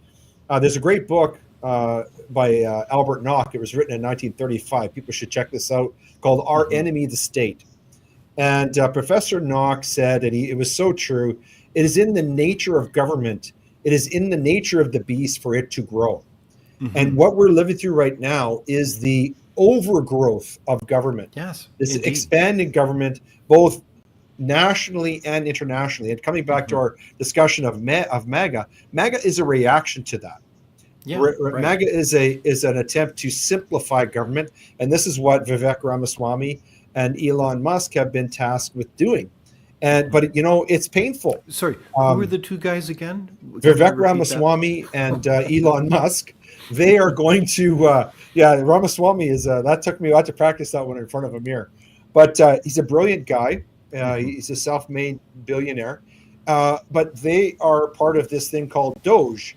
[SPEAKER 3] there's a great book by Albert Nock. It was written in 1935. People should check this out, called Our Enemy, the State. And Professor Nock said, and it was so true, it is in the nature of government, it is in the nature of the beast for it to grow. And what we're living through right now is the overgrowth of government.
[SPEAKER 1] Yes,
[SPEAKER 3] this
[SPEAKER 1] indeed.
[SPEAKER 3] Expanding government, both nationally and internationally. And coming back to our discussion of MAGA, MAGA is a reaction to that.
[SPEAKER 1] Yeah, right.
[SPEAKER 3] MAGA is an attempt to simplify government, and this is what Vivek Ramaswamy and Elon Musk have been tasked with doing. But it's painful.
[SPEAKER 1] Sorry, who are the two guys again?
[SPEAKER 3] Vivek Ramaswamy and Elon Musk. They are going to, Ramaswamy is, that took me a lot to practice that one in front of a mirror. But he's a brilliant guy. He's a self-made billionaire. But they are part of this thing called DOGE,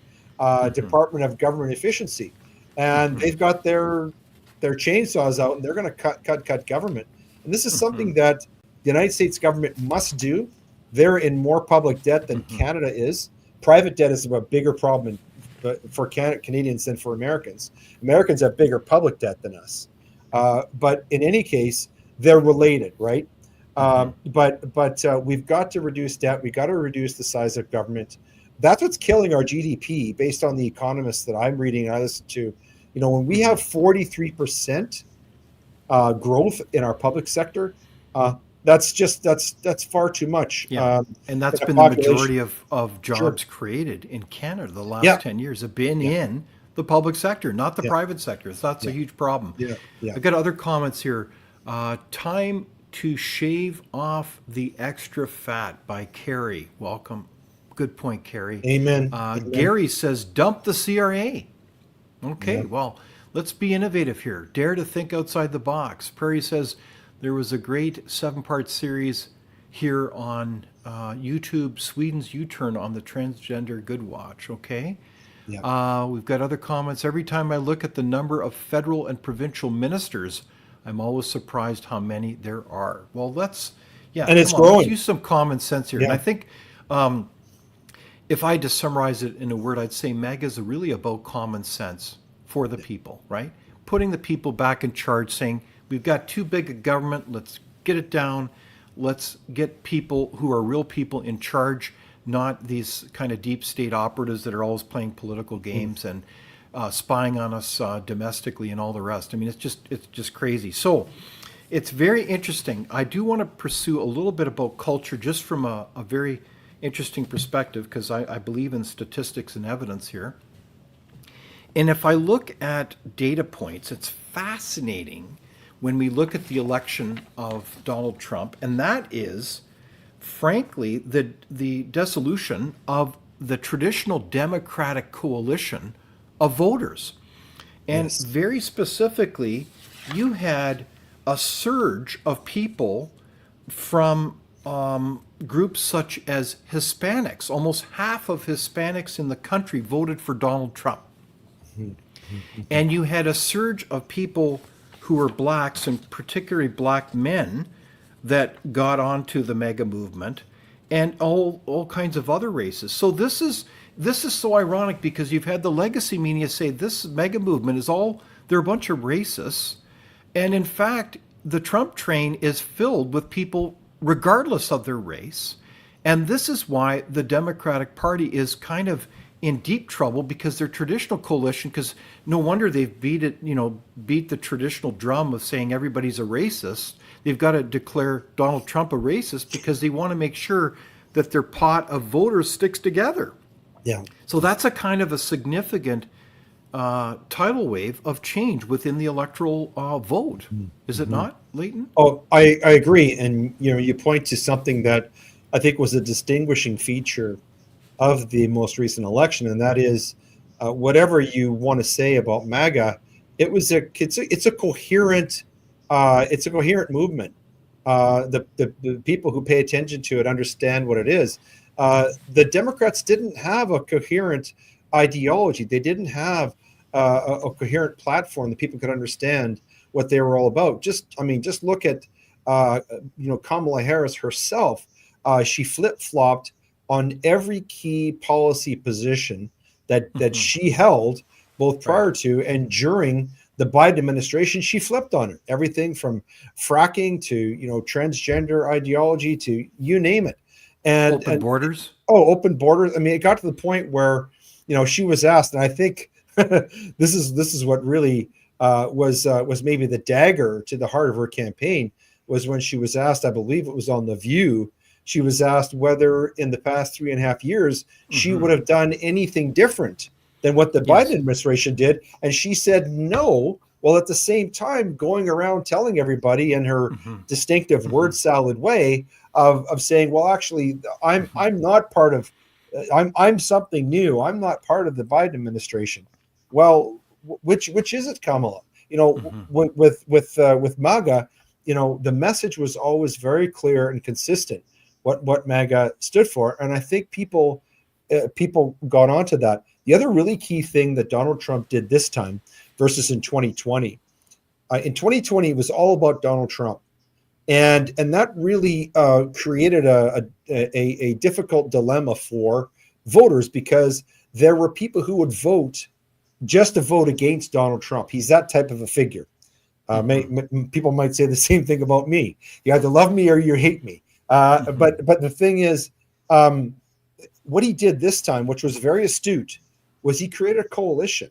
[SPEAKER 3] Department of Government Efficiency. And they've got their chainsaws out, and they're going to cut government. And this is something that the United States government must do. They're in more public debt than Canada is. Private debt is a bigger problem for Canadians than for Americans. Americans have bigger public debt than us. But in any case, they're related, right? But we've got to reduce debt. We've got to reduce the size of government. That's what's killing our GDP based on the economists that I'm reading and I listen to. When we have 43% growth in our public sector, that's far too much.
[SPEAKER 1] Yeah. And that's been the majority of jobs created in Canada the last 10 years have been in the public sector, not the private sector. So that's a huge problem. I've got other comments here. Time to shave off the extra fat by Carrie. Welcome. Good point, Carrie.
[SPEAKER 3] Amen.
[SPEAKER 1] Gary says, dump the CRA. Okay, well, Let's be innovative here. Dare to think outside the box. Prairie says there was a great 7-part series here on YouTube, Sweden's U-turn on the transgender good watch. Okay.
[SPEAKER 3] Yeah.
[SPEAKER 1] We've got other comments. Every time I look at the number of federal and provincial ministers, I'm always surprised how many there are. Well,
[SPEAKER 3] And it's
[SPEAKER 1] come on, let's
[SPEAKER 3] growing.
[SPEAKER 1] use some common sense here. And
[SPEAKER 3] Yeah.
[SPEAKER 1] I think if I had to summarize it in a word, I'd say MAGA is really about common sense for the people, right? Putting the people back in charge, saying, we've got too big a government, let's get it down. Let's get people who are real people in charge, not these kind of deep state operatives that are always playing political games and spying on us domestically and all the rest. I mean, it's just crazy. So it's very interesting. I do want to pursue a little bit about culture just from a very interesting perspective, because I believe in statistics and evidence here. And if I look at data points, it's fascinating when we look at the election of Donald Trump, and that is, frankly, the dissolution of the traditional Democratic coalition of voters. And
[SPEAKER 3] Yes.
[SPEAKER 1] very specifically, you had a surge of people from groups such as Hispanics. Almost half of Hispanics in the country voted for Donald Trump. And you had a surge of people who were blacks, and particularly black men, that got onto the MAGA movement, and all kinds of other races. So this is so ironic, because you've had the legacy media say this MAGA movement is they're a bunch of racists, and in fact the Trump train is filled with people regardless of their race. And this is why the Democratic Party is kind of in deep trouble, because their traditional coalition, because no wonder they've beat the traditional drum of saying everybody's a racist. They've got to declare Donald Trump a racist because they want to make sure that their pot of voters sticks together.
[SPEAKER 3] Yeah.
[SPEAKER 1] So that's a kind of a significant tidal wave of change within the electoral vote. Is it not, Leighton?
[SPEAKER 3] Oh, I agree. And, you point to something that I think was a distinguishing feature of the most recent election, and that is, whatever you want to say about MAGA, it's a coherent movement. The people who pay attention to it understand what it is. The Democrats didn't have a coherent ideology. They didn't have a coherent platform that people could understand what they were all about. Just look at Kamala Harris herself. She flip-flopped on every key policy position that she held, both prior to and during the Biden administration. She flipped on it. Everything from fracking to transgender ideology to you name it. And
[SPEAKER 1] Open borders.
[SPEAKER 3] Open borders. I mean, it got to the point where she was asked, and I think this is what really was maybe the dagger to the heart of her campaign, was when she was asked, I believe it was on The View. She was asked whether in the past 3.5 years she would have done anything different than what the Biden administration did. And she said no, while at the same time going around telling everybody in her distinctive word salad way of saying, well, actually, I'm not part of, I'm something new. I'm not part of the Biden administration. Well, which is it, Kamala? With MAGA, the message was always very clear and consistent. What MAGA stood for, and I think people got onto that. The other really key thing that Donald Trump did this time versus in 2020, in 2020 it was all about Donald Trump, and that really created a difficult dilemma for voters, because there were people who would vote just to vote against Donald Trump. He's that type of a figure. People might say the same thing about me. You either love me or you hate me. But the thing is, what he did this time, which was very astute, was he created a coalition.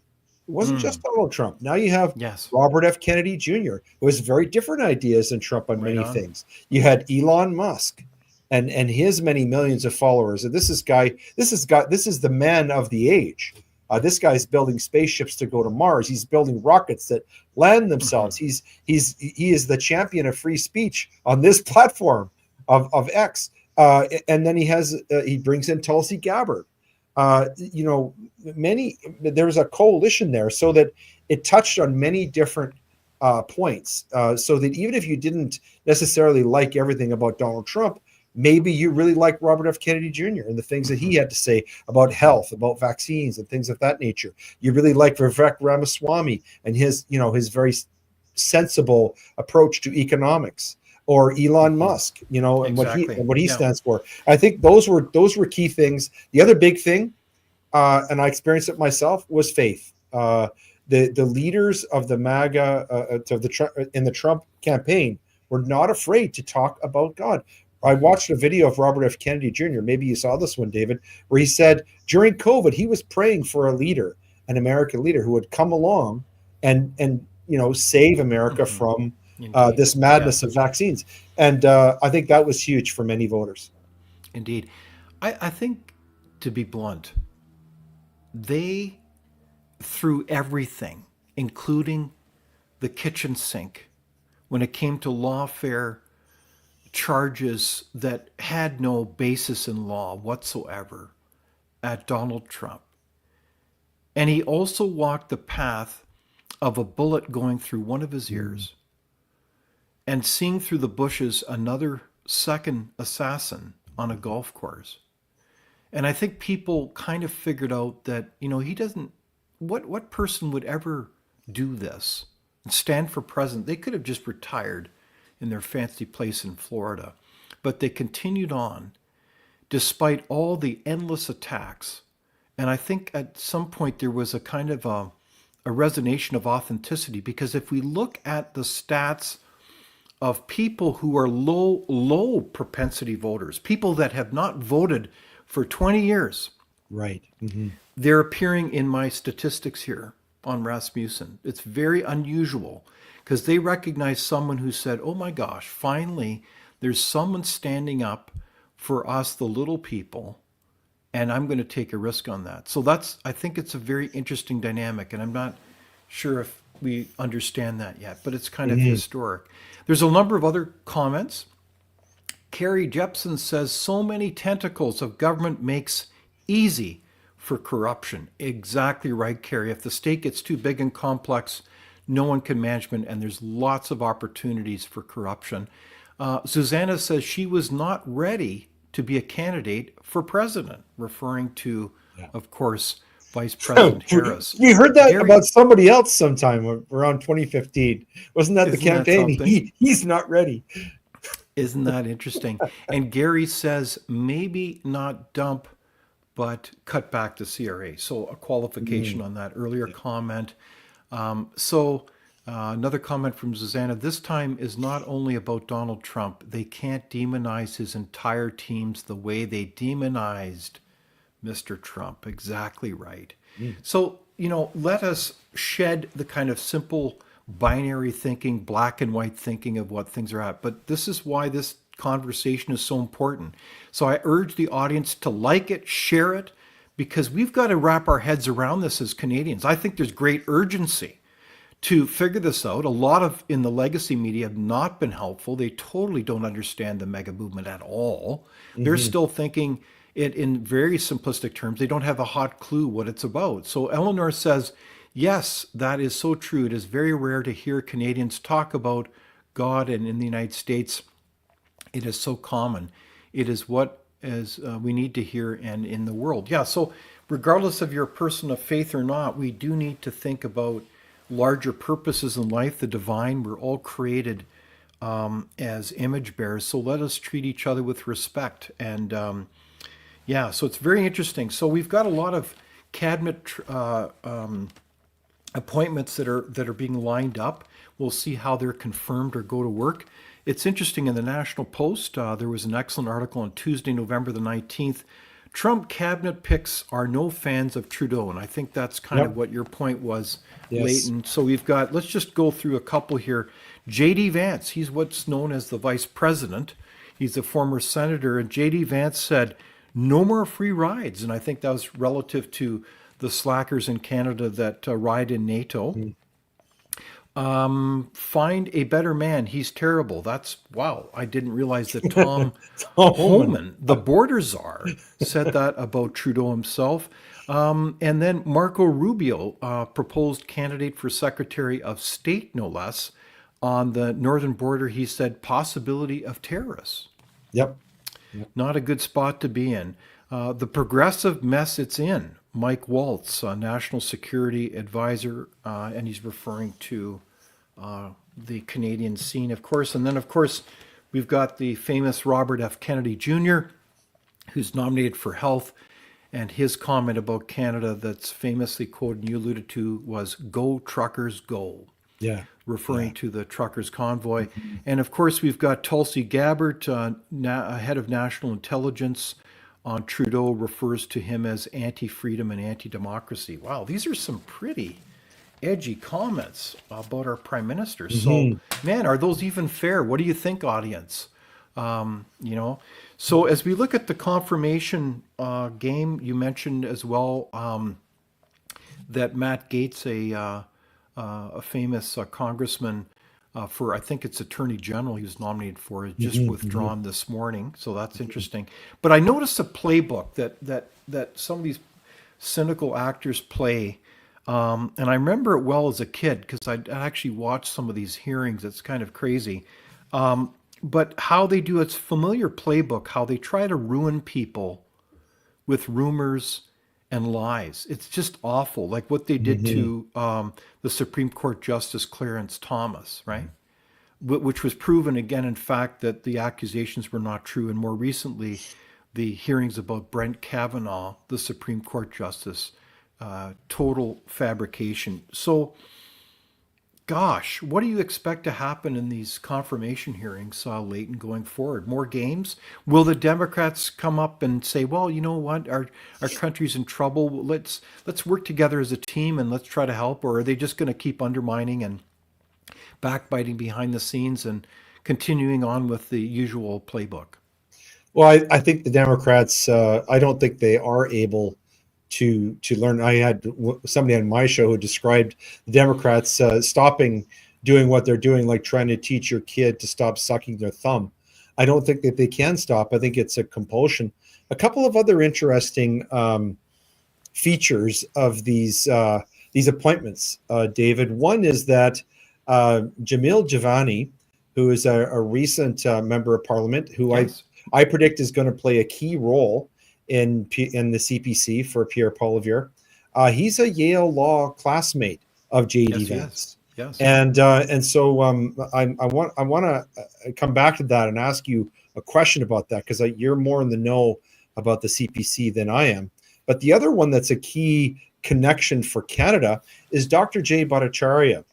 [SPEAKER 3] It wasn't just Donald Trump. Now you have Robert F. Kennedy Jr., who has very different ideas than Trump on many things. You had Elon Musk and his many millions of followers. And this is the man of the age. This guy's building spaceships to go to Mars. He's building rockets that land themselves. He is the champion of free speech on this platform of X, and then he brings in Tulsi Gabbard, you know, there was a coalition there, so that it touched on many different points. So that even if you didn't necessarily like everything about Donald Trump, maybe you really like Robert F. Kennedy Jr. and the things that he had to say about health, about vaccines, and things of that nature. You really like Vivek Ramaswamy and his, you know, his very sensible approach to economics, or Elon Musk, you know, and
[SPEAKER 1] Exactly.
[SPEAKER 3] what he
[SPEAKER 1] Yeah.
[SPEAKER 3] stands for. I think those were key things. The other big thing, and I experienced it myself, was faith. The leaders of the MAGA in the Trump campaign were not afraid to talk about God. I watched a video of Robert F. Kennedy Jr. Maybe you saw this one, David, where he said during COVID he was praying for a leader, an American leader, who would come along and you know, save America from
[SPEAKER 1] Indeed.
[SPEAKER 3] this madness of
[SPEAKER 1] Yes.
[SPEAKER 3] vaccines. And I think that was huge for many voters.
[SPEAKER 1] Indeed. I think, to be blunt, they threw everything, including the kitchen sink, when it came to lawfare charges that had no basis in law whatsoever, at Donald Trump. And he also walked the path of a bullet going through one of his ears and seeing through the bushes another second assassin on a golf course. And I think people kind of figured out that, you know, he doesn't, what person would ever do this and stand for president? They could have just retired in their fancy place in Florida, but they continued on despite all the endless attacks. And I think at some point there was a kind of a resonation of authenticity, because if we look at the stats of people who are low propensity voters, people that have not voted for 20 years,
[SPEAKER 3] Right. Mm-hmm.
[SPEAKER 1] they're appearing in my statistics here on Rasmussen. It's very unusual because they recognize someone who said, oh my gosh, finally there's someone standing up for us, the little people, and I'm going to take a risk on that. So I think it's a very interesting dynamic, and I'm not sure if we understand that yet, but it's kind of historic. There's a number of other comments. Carrie Jepson says, so many tentacles of government makes easy for corruption. Exactly right, Carrie. If the state gets too big and complex, no one can manage it, and there's lots of opportunities for corruption. Susanna says she was not ready to be a candidate for president, referring to, of course, Vice President Harris.
[SPEAKER 3] We heard that
[SPEAKER 1] Gary,
[SPEAKER 3] about somebody else sometime around 2015. Wasn't that the
[SPEAKER 1] isn't that
[SPEAKER 3] campaign?
[SPEAKER 1] something?
[SPEAKER 3] He's not ready.
[SPEAKER 1] Isn't that interesting? And Gary says maybe not dump, but cut back to CRA. So a qualification on that earlier comment. Another comment from Susanna. This time is not only about Donald Trump. They can't demonize his entire teams the way they demonized Mr. Trump. Exactly right. So, you know, let us shed the kind of simple binary thinking, black and white thinking of what things are at. But this is why this conversation is so important. So I urge the audience to like it, share it, because we've got to wrap our heads around this as Canadians. I think there's great urgency to figure this out. A lot of in the legacy media have not been helpful. They totally don't understand the mega movement at all. They're still thinking it in very simplistic terms. They don't have a hot clue what it's about. So Eleanor says, yes, that is so true. It is very rare to hear Canadians talk about God, and in the United States, it is so common. It is what we need to hear, and in the world. Yeah, so regardless of your person of faith or not, we do need to think about larger purposes in life, the divine. We're all created as image bearers, so let us treat each other with respect. And so it's very interesting. So we've got a lot of cabinet appointments that are being lined up. We'll see how they're confirmed or go to work. It's interesting, in the National Post, there was an excellent article on Tuesday, November the 19th. Trump cabinet picks are no fans of Trudeau. And I think that's kind of what your point was, Leighton. So we've got, let's just go through a couple here. J.D. Vance, he's what's known as the vice president. He's a former senator. And J.D. Vance said, no more free rides. And I think that was relative to the slackers in Canada that ride in NATO. Find a better man. He's terrible. That's wow. I didn't realize that Tom
[SPEAKER 3] Holman.
[SPEAKER 1] Homan, the border czar, said that about Trudeau himself. And then Marco Rubio, proposed candidate for Secretary of State, no less, on the northern border. He said possibility of terrorists.
[SPEAKER 3] Yep.
[SPEAKER 1] Not a good spot to be in. The progressive mess it's in. Mike Waltz, National Security Advisor, and he's referring to the Canadian scene, of course. And then, of course, we've got the famous Robert F. Kennedy Jr., who's nominated for health. And his comment about Canada that's famously quoted and you alluded to was, "Go truckers, go,"
[SPEAKER 3] Yeah.
[SPEAKER 1] referring to the truckers convoy. And of course, we've got Tulsi Gabbard, head of national intelligence on Trudeau, refers to him as anti-freedom and anti-democracy. Wow, these are some pretty edgy comments about our prime minister. So, man, are those even fair? What do you think, audience? You know, so as we look at the confirmation game, you mentioned as well that Matt Gaetz, a famous congressman for, I think it's Attorney General he was nominated for, has just withdrawn this morning. So that's interesting. But I noticed a playbook that some of these cynical actors play. And I remember it well as a kid because I actually watched some of these hearings. It's kind of crazy. But how they do it's familiar playbook, how they try to ruin people with rumors and lies. It's just awful. Like what they did to the Supreme Court Justice Clarence Thomas, right? Which was proven again, in fact, that the accusations were not true. And more recently, the hearings about Brent Kavanaugh, the Supreme Court Justice, total fabrication. So, gosh, what do you expect to happen in these confirmation hearings, Leighton, going forward? More games? Will the Democrats come up and say, "Well, you know what, our country's in trouble. Let's work together as a team and let's try to help"? Or are they just going to keep undermining and backbiting behind the scenes and continuing on with the usual playbook?
[SPEAKER 3] Well, I think the Democrats. I don't think they are able to learn. I had somebody on my show who described the Democrats stopping doing what they're doing, like trying to teach your kid to stop sucking their thumb. I don't think that they can stop. I think it's a compulsion. A couple of other interesting features of these appointments, David. One is that Jamil Javani, who is a recent member of Parliament, who
[SPEAKER 1] Yes.
[SPEAKER 3] I predict is going to play a key role in the CPC for Pierre Poilievre. He's a Yale Law classmate of J.D.
[SPEAKER 1] Yes,
[SPEAKER 3] Vance.
[SPEAKER 1] yes.
[SPEAKER 3] And so I want to come back to that and ask you a question about that, because you're more in the know about the CPC than I am. But the other one that's a key connection for Canada is Dr. Jay Bhattacharya.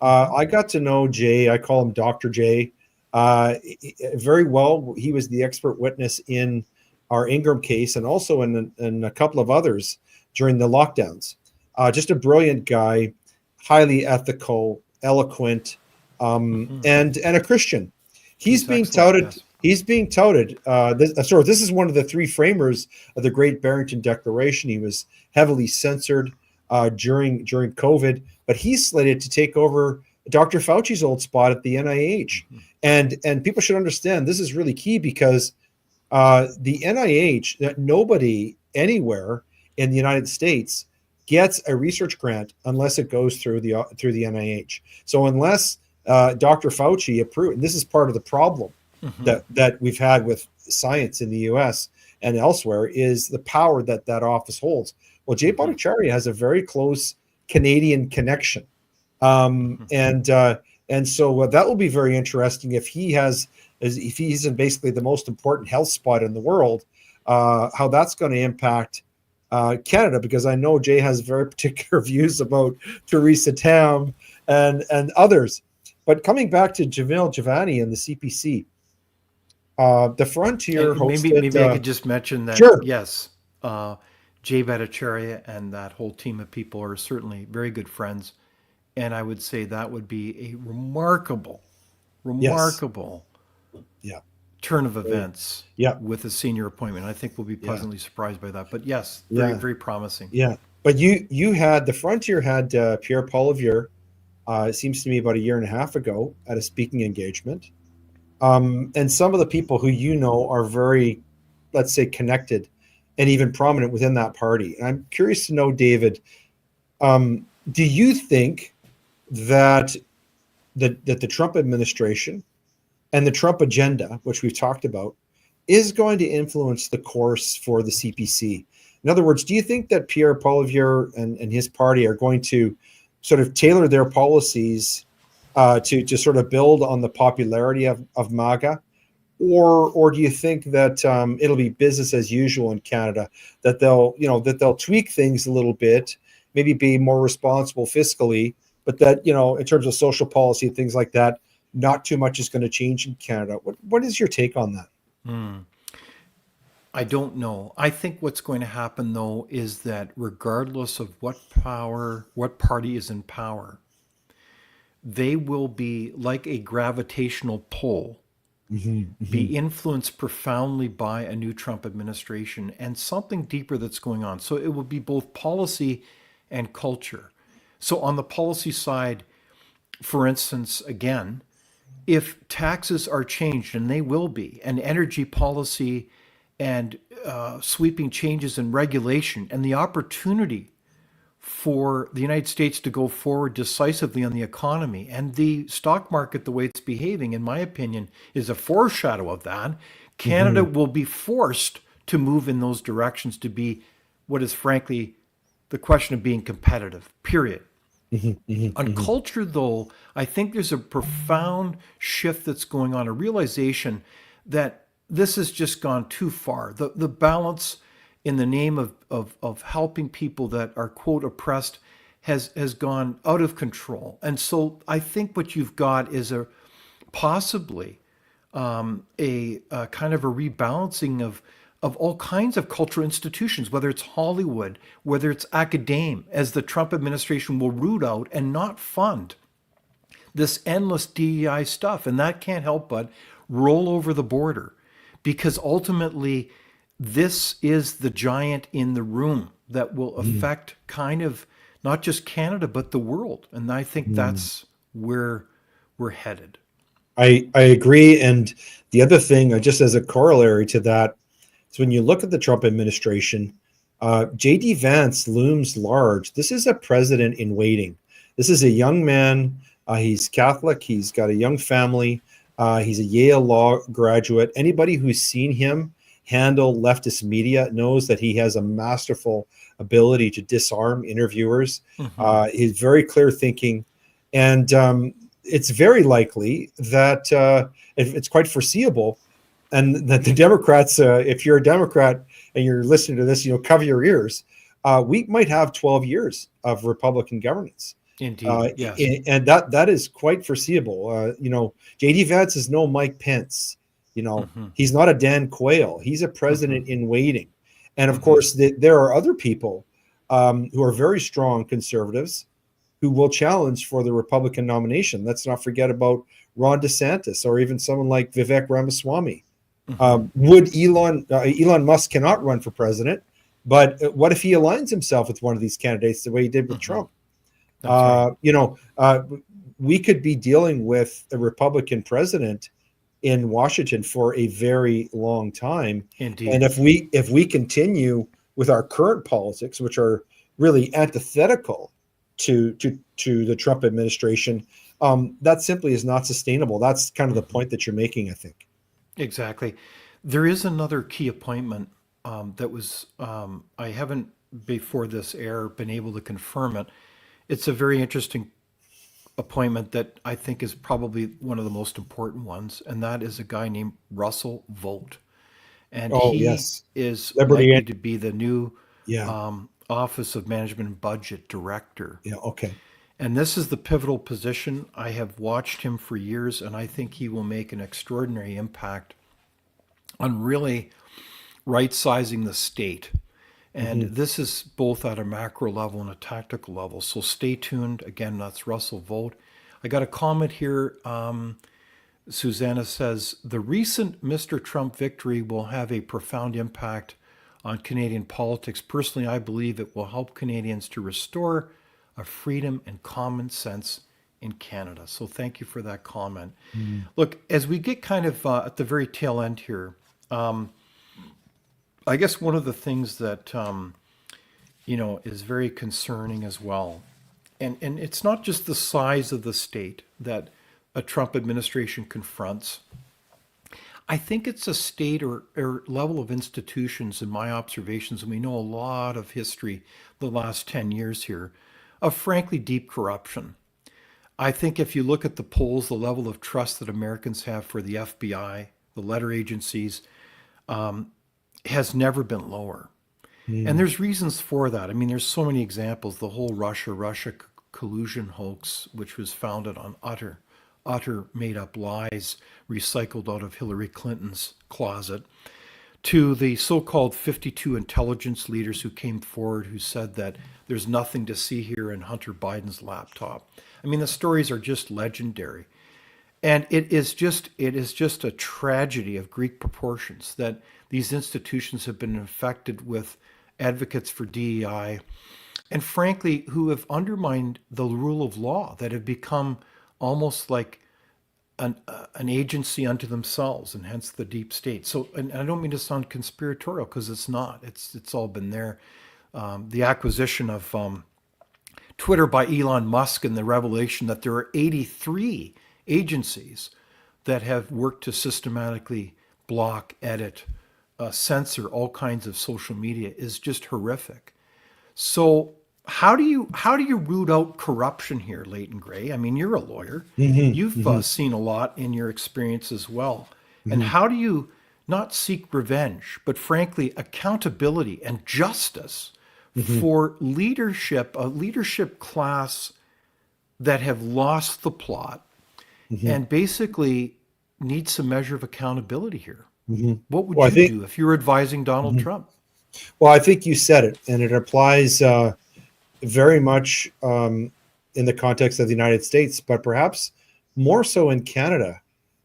[SPEAKER 3] I got to know Jay. I call him Dr. Jay very well. He was the expert witness in our Ingram case and also in a couple of others during the lockdowns. Just a brilliant guy, highly ethical, eloquent, and a Christian. He's being touted.
[SPEAKER 1] Yes.
[SPEAKER 3] He's being touted. This is one of the three framers of the Great Barrington Declaration. He was heavily censored during COVID, but he's slated to take over Dr. Fauci's old spot at the NIH. And people should understand this is really key, because the NIH, that nobody anywhere in the United States gets a research grant unless it goes through the NIH. So unless Dr. Fauci approved, and this is part of the problem that we've had with science in the U.S. and elsewhere, is the power that office holds. Well, Jay Bhattacharya has a very close Canadian connection, and so that will be very interesting if he's in basically the most important health spot in the world, how that's going to impact Canada, because I know Jay has very particular views about Theresa Tam and others. But coming back to Jamil Javani and the CPC, the Frontier hosted...
[SPEAKER 1] Maybe I could just mention that,
[SPEAKER 3] Sure.
[SPEAKER 1] Yes, Jay Bhattacharya and that whole team of people are certainly very good friends. And I would say that would be a remarkable
[SPEAKER 3] Yeah.
[SPEAKER 1] turn of events
[SPEAKER 3] Yeah.
[SPEAKER 1] with a senior appointment. I think we'll be pleasantly surprised by that. But yes,
[SPEAKER 3] Yeah.
[SPEAKER 1] very promising.
[SPEAKER 3] Yeah. But you had, the Frontier had Pierre Poilievre it seems to me about a year and a half ago at a speaking engagement. And some of the people who are very, let's say, connected and even prominent within that party. And I'm curious to know, David, do you think that the Trump administration and the Trump agenda, which we've talked about, is going to influence the course for the CPC? In other words, do you think that Pierre Poilievre and his party are going to sort of tailor their policies to sort of build on the popularity of MAGA? Or do you think that it'll be business as usual in Canada, that they'll tweak things a little bit, maybe be more responsible fiscally, but that, in terms of social policy and things like that, not too much is going to change in Canada? What is your take on that?
[SPEAKER 1] I don't know. I think what's going to happen, though, is that regardless of what party is in power, they will be like a gravitational pull, be influenced profoundly by a new Trump administration and something deeper that's going on. So it will be both policy and culture. So on the policy side, for instance, again, if taxes are changed, and they will be, and energy policy and sweeping changes in regulation and the opportunity for the United States to go forward decisively on the economy and the stock market, the way it's behaving, in my opinion, is a foreshadow of that. Canada will be forced to move in those directions to be what is frankly the question of being competitive, period. On culture, though, I think there's a profound shift that's going on, a realization that this has just gone too far. The balance in the name of helping people that are, quote, oppressed has gone out of control. And so I think what you've got is possibly a kind of a rebalancing of all kinds of cultural institutions, whether it's Hollywood, whether it's academe, as the Trump administration will root out and not fund this endless DEI stuff. And that can't help but roll over the border, because ultimately this is the giant in the room that will affect kind of not just Canada, but the world. And I think that's where we're headed.
[SPEAKER 3] I agree. And the other thing, just as a corollary to that, so when you look at the Trump administration, J.D. Vance looms large. This is a president in waiting. This is a young man. He's Catholic. He's got a young family. He's a Yale Law graduate. Anybody who's seen him handle leftist media knows that he has a masterful ability to disarm interviewers. He's very clear thinking. And it's very likely that it's quite foreseeable, and that the Democrats, if you're a Democrat and you're listening to this, cover your ears. We might have 12 years of Republican governance.
[SPEAKER 1] Indeed, yes.
[SPEAKER 3] And that is quite foreseeable. J.D. Vance is no Mike Pence. He's not a Dan Quayle. He's a president in waiting. And of course, there are other people who are very strong conservatives who will challenge for the Republican nomination. Let's not forget about Ron DeSantis, or even someone like Vivek Ramaswamy. Would Elon Musk cannot run for president, but what if he aligns himself with one of these candidates the way he did with Trump? Right. We could be dealing with a Republican president in Washington for a very long time.
[SPEAKER 1] Indeed.
[SPEAKER 3] And if we continue with our current politics, which are really antithetical to the Trump administration, that simply is not sustainable. That's kind of the point that you're making, I think.
[SPEAKER 1] Exactly. There is another key appointment that was, I haven't before this air been able to confirm it. It's a very interesting appointment that I think is probably one of the most important ones, and that is a guy named Russell Vought. And he is likely to be the new Office of Management and Budget Director.
[SPEAKER 3] Yeah, okay.
[SPEAKER 1] And this is the pivotal position. I have watched him for years, and I think he will make an extraordinary impact on really right-sizing the state. And this is both at a macro level and a tactical level. So stay tuned. Again, that's Russell Vought. I got a comment here. Susanna says, the recent Mr. Trump victory will have a profound impact on Canadian politics. Personally, I believe it will help Canadians to restore a freedom and common sense in Canada. So thank you for that comment.
[SPEAKER 3] Mm.
[SPEAKER 1] Look, as we get kind of at the very tail end here, I guess one of the things that is very concerning as well, and it's not just the size of the state that a Trump administration confronts. I think it's a state or level of institutions, in my observations, and we know a lot of history the last 10 years here, of frankly deep corruption. I think if you look at the polls, the level of trust that Americans have for the FBI, the letter agencies, has never been lower. And
[SPEAKER 3] Mm.
[SPEAKER 1] there's reasons for that. I mean, there's so many examples. The whole Russia collusion hoax, which was founded on utter made up lies recycled out of Hillary Clinton's closet, to the so-called 52 intelligence leaders who came forward who said that there's nothing to see here in Hunter Biden's laptop. I mean, the stories are just legendary. And it is just a tragedy of Greek proportions that these institutions have been infected with advocates for DEI and frankly who have undermined the rule of law, that have become almost like an agency unto themselves, and hence the deep state. So, and I don't mean to sound conspiratorial, because it's not. It's all been there. The acquisition of Twitter by Elon Musk, and the revelation that there are 83 agencies that have worked to systematically block, edit, censor all kinds of social media is just horrific. So how do you root out corruption here, Leighton Grey? I mean, you're a lawyer.
[SPEAKER 3] Mhm,
[SPEAKER 1] You've
[SPEAKER 3] mhm,
[SPEAKER 1] seen a lot in your experience as well. And
[SPEAKER 3] mhm,
[SPEAKER 1] how do you not seek revenge, but frankly accountability and justice
[SPEAKER 3] mhm,
[SPEAKER 1] for leadership, a leadership class that have lost the plot
[SPEAKER 3] mhm,
[SPEAKER 1] and basically need some measure of accountability here?
[SPEAKER 3] mhm.
[SPEAKER 1] What would
[SPEAKER 3] Well, I
[SPEAKER 1] you
[SPEAKER 3] think
[SPEAKER 1] do if you're advising Donald
[SPEAKER 3] mhm.
[SPEAKER 1] Trump?
[SPEAKER 3] Well, I think you said it, and it applies very much in the context of the United States, but perhaps more so in Canada.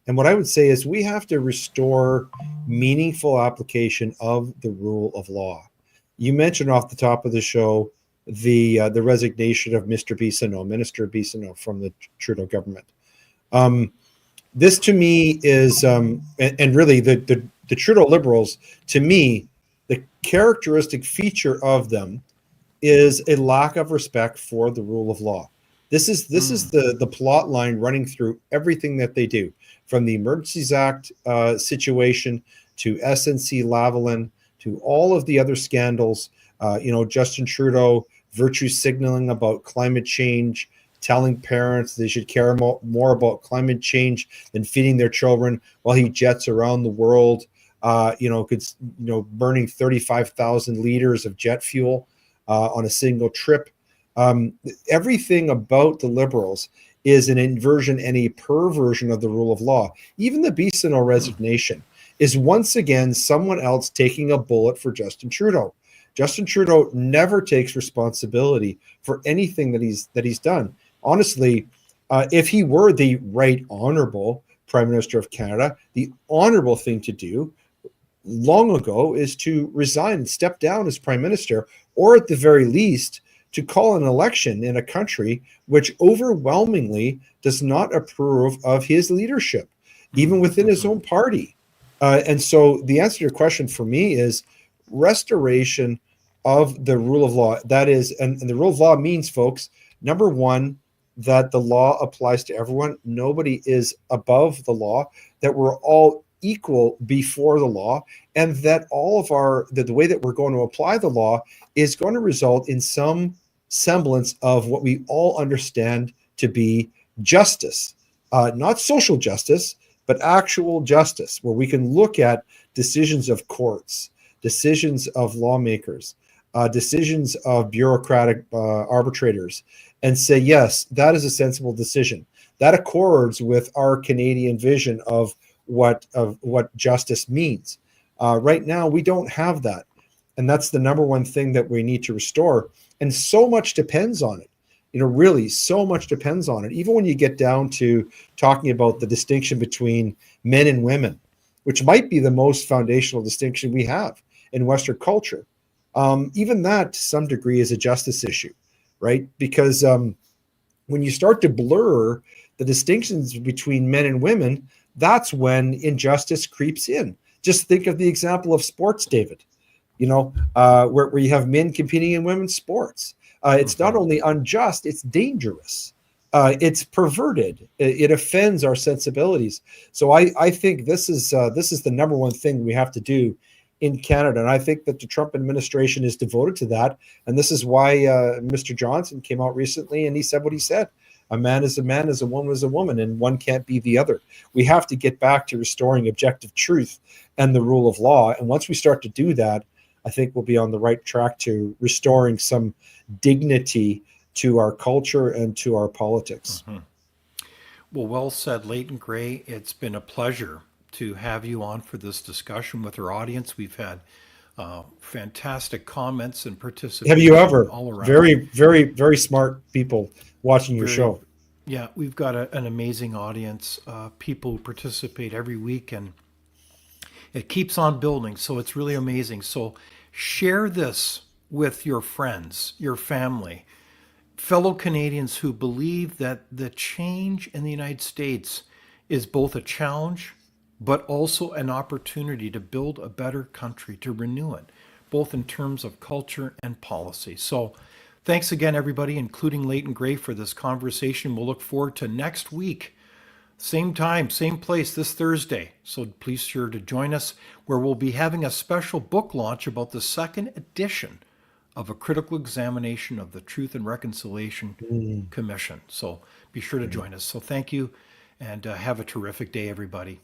[SPEAKER 3] And what I would say is we have to restore meaningful application of the rule of law. You mentioned off the top of the show the resignation of Minister Bissonnette from the Trudeau government. Um, this to me is, and really the Trudeau Liberals, to me, the characteristic feature of them is a lack of respect for the rule of law. This is the plot line running through everything that they do, from the Emergencies Act situation to SNC Lavalin to all of the other scandals. Justin Trudeau virtue signaling about climate change, telling parents they should care more about climate change than feeding their children, while he jets around the world, burning 35,000 liters of jet fuel on a single trip. Everything about the Liberals is an inversion and a perversion of the rule of law. Even the Bissonnette resignation is once again someone else taking a bullet for Justin Trudeau. Justin Trudeau never takes responsibility for anything that he's done. Honestly, if he were the right honorable Prime Minister of Canada, the honorable thing to do long ago is to resign and step down as Prime Minister, or at the very least, to call an election in a country which overwhelmingly does not approve of his leadership, even within his own party. And so the answer to your question for me is restoration of the rule of law. That is, and the rule of law means, folks, number one, that the law applies to everyone. Nobody is above the law, that we're all equal before the law, and that all of the way that we're going to apply the law is going to result in some semblance of what we all understand to be justice, not social justice, but actual justice, where we can look at decisions of courts, decisions of lawmakers, decisions of bureaucratic arbitrators, and say, yes, that is a sensible decision. That accords with our Canadian vision of what justice means. Right now, we don't have that. And that's the number one thing that we need to restore. And so much depends on it. Really, so much depends on it. Even when you get down to talking about the distinction between men and women, which might be the most foundational distinction we have in Western culture. Even that, to some degree, is a justice issue, right? Because When you start to blur the distinctions between men and women, that's when injustice creeps in. Just think of the example of sports, David, where you have men competing in women's sports. It's not only unjust, it's dangerous. It's perverted. It offends our sensibilities. So I think this is the number one thing we have to do in Canada. And I think that the Trump administration is devoted to that. And this is why Mr. Johnson came out recently and he said what he said. A man is a man, as a woman is a woman, and one can't be the other. We have to get back to restoring objective truth and the rule of law. And once we start to do that, I think we'll be on the right track to restoring some dignity to our culture and to our politics.
[SPEAKER 1] Well said, Leighton Grey. It's been a pleasure to have you on for this discussion with our audience. We've had fantastic comments and participation.
[SPEAKER 3] Have you ever?
[SPEAKER 1] All around.
[SPEAKER 3] Very, very, very smart people watching your show.
[SPEAKER 1] Yeah, we've got an amazing audience, people who participate every week, and it keeps on building. So it's really amazing. So share this with your friends, your family, fellow Canadians who believe that the change in the United States is both a challenge, but also an opportunity to build a better country, to renew it, both in terms of culture and policy. So thanks again, everybody, including Leighton Grey, for this conversation. We'll look forward to next week. Same time, same place, this Thursday. So please sure to join us, where we'll be having a special book launch about the second edition of A Critical Examination of the Truth and Reconciliation Commission. So be sure to join us. So thank you, and have a terrific day, everybody.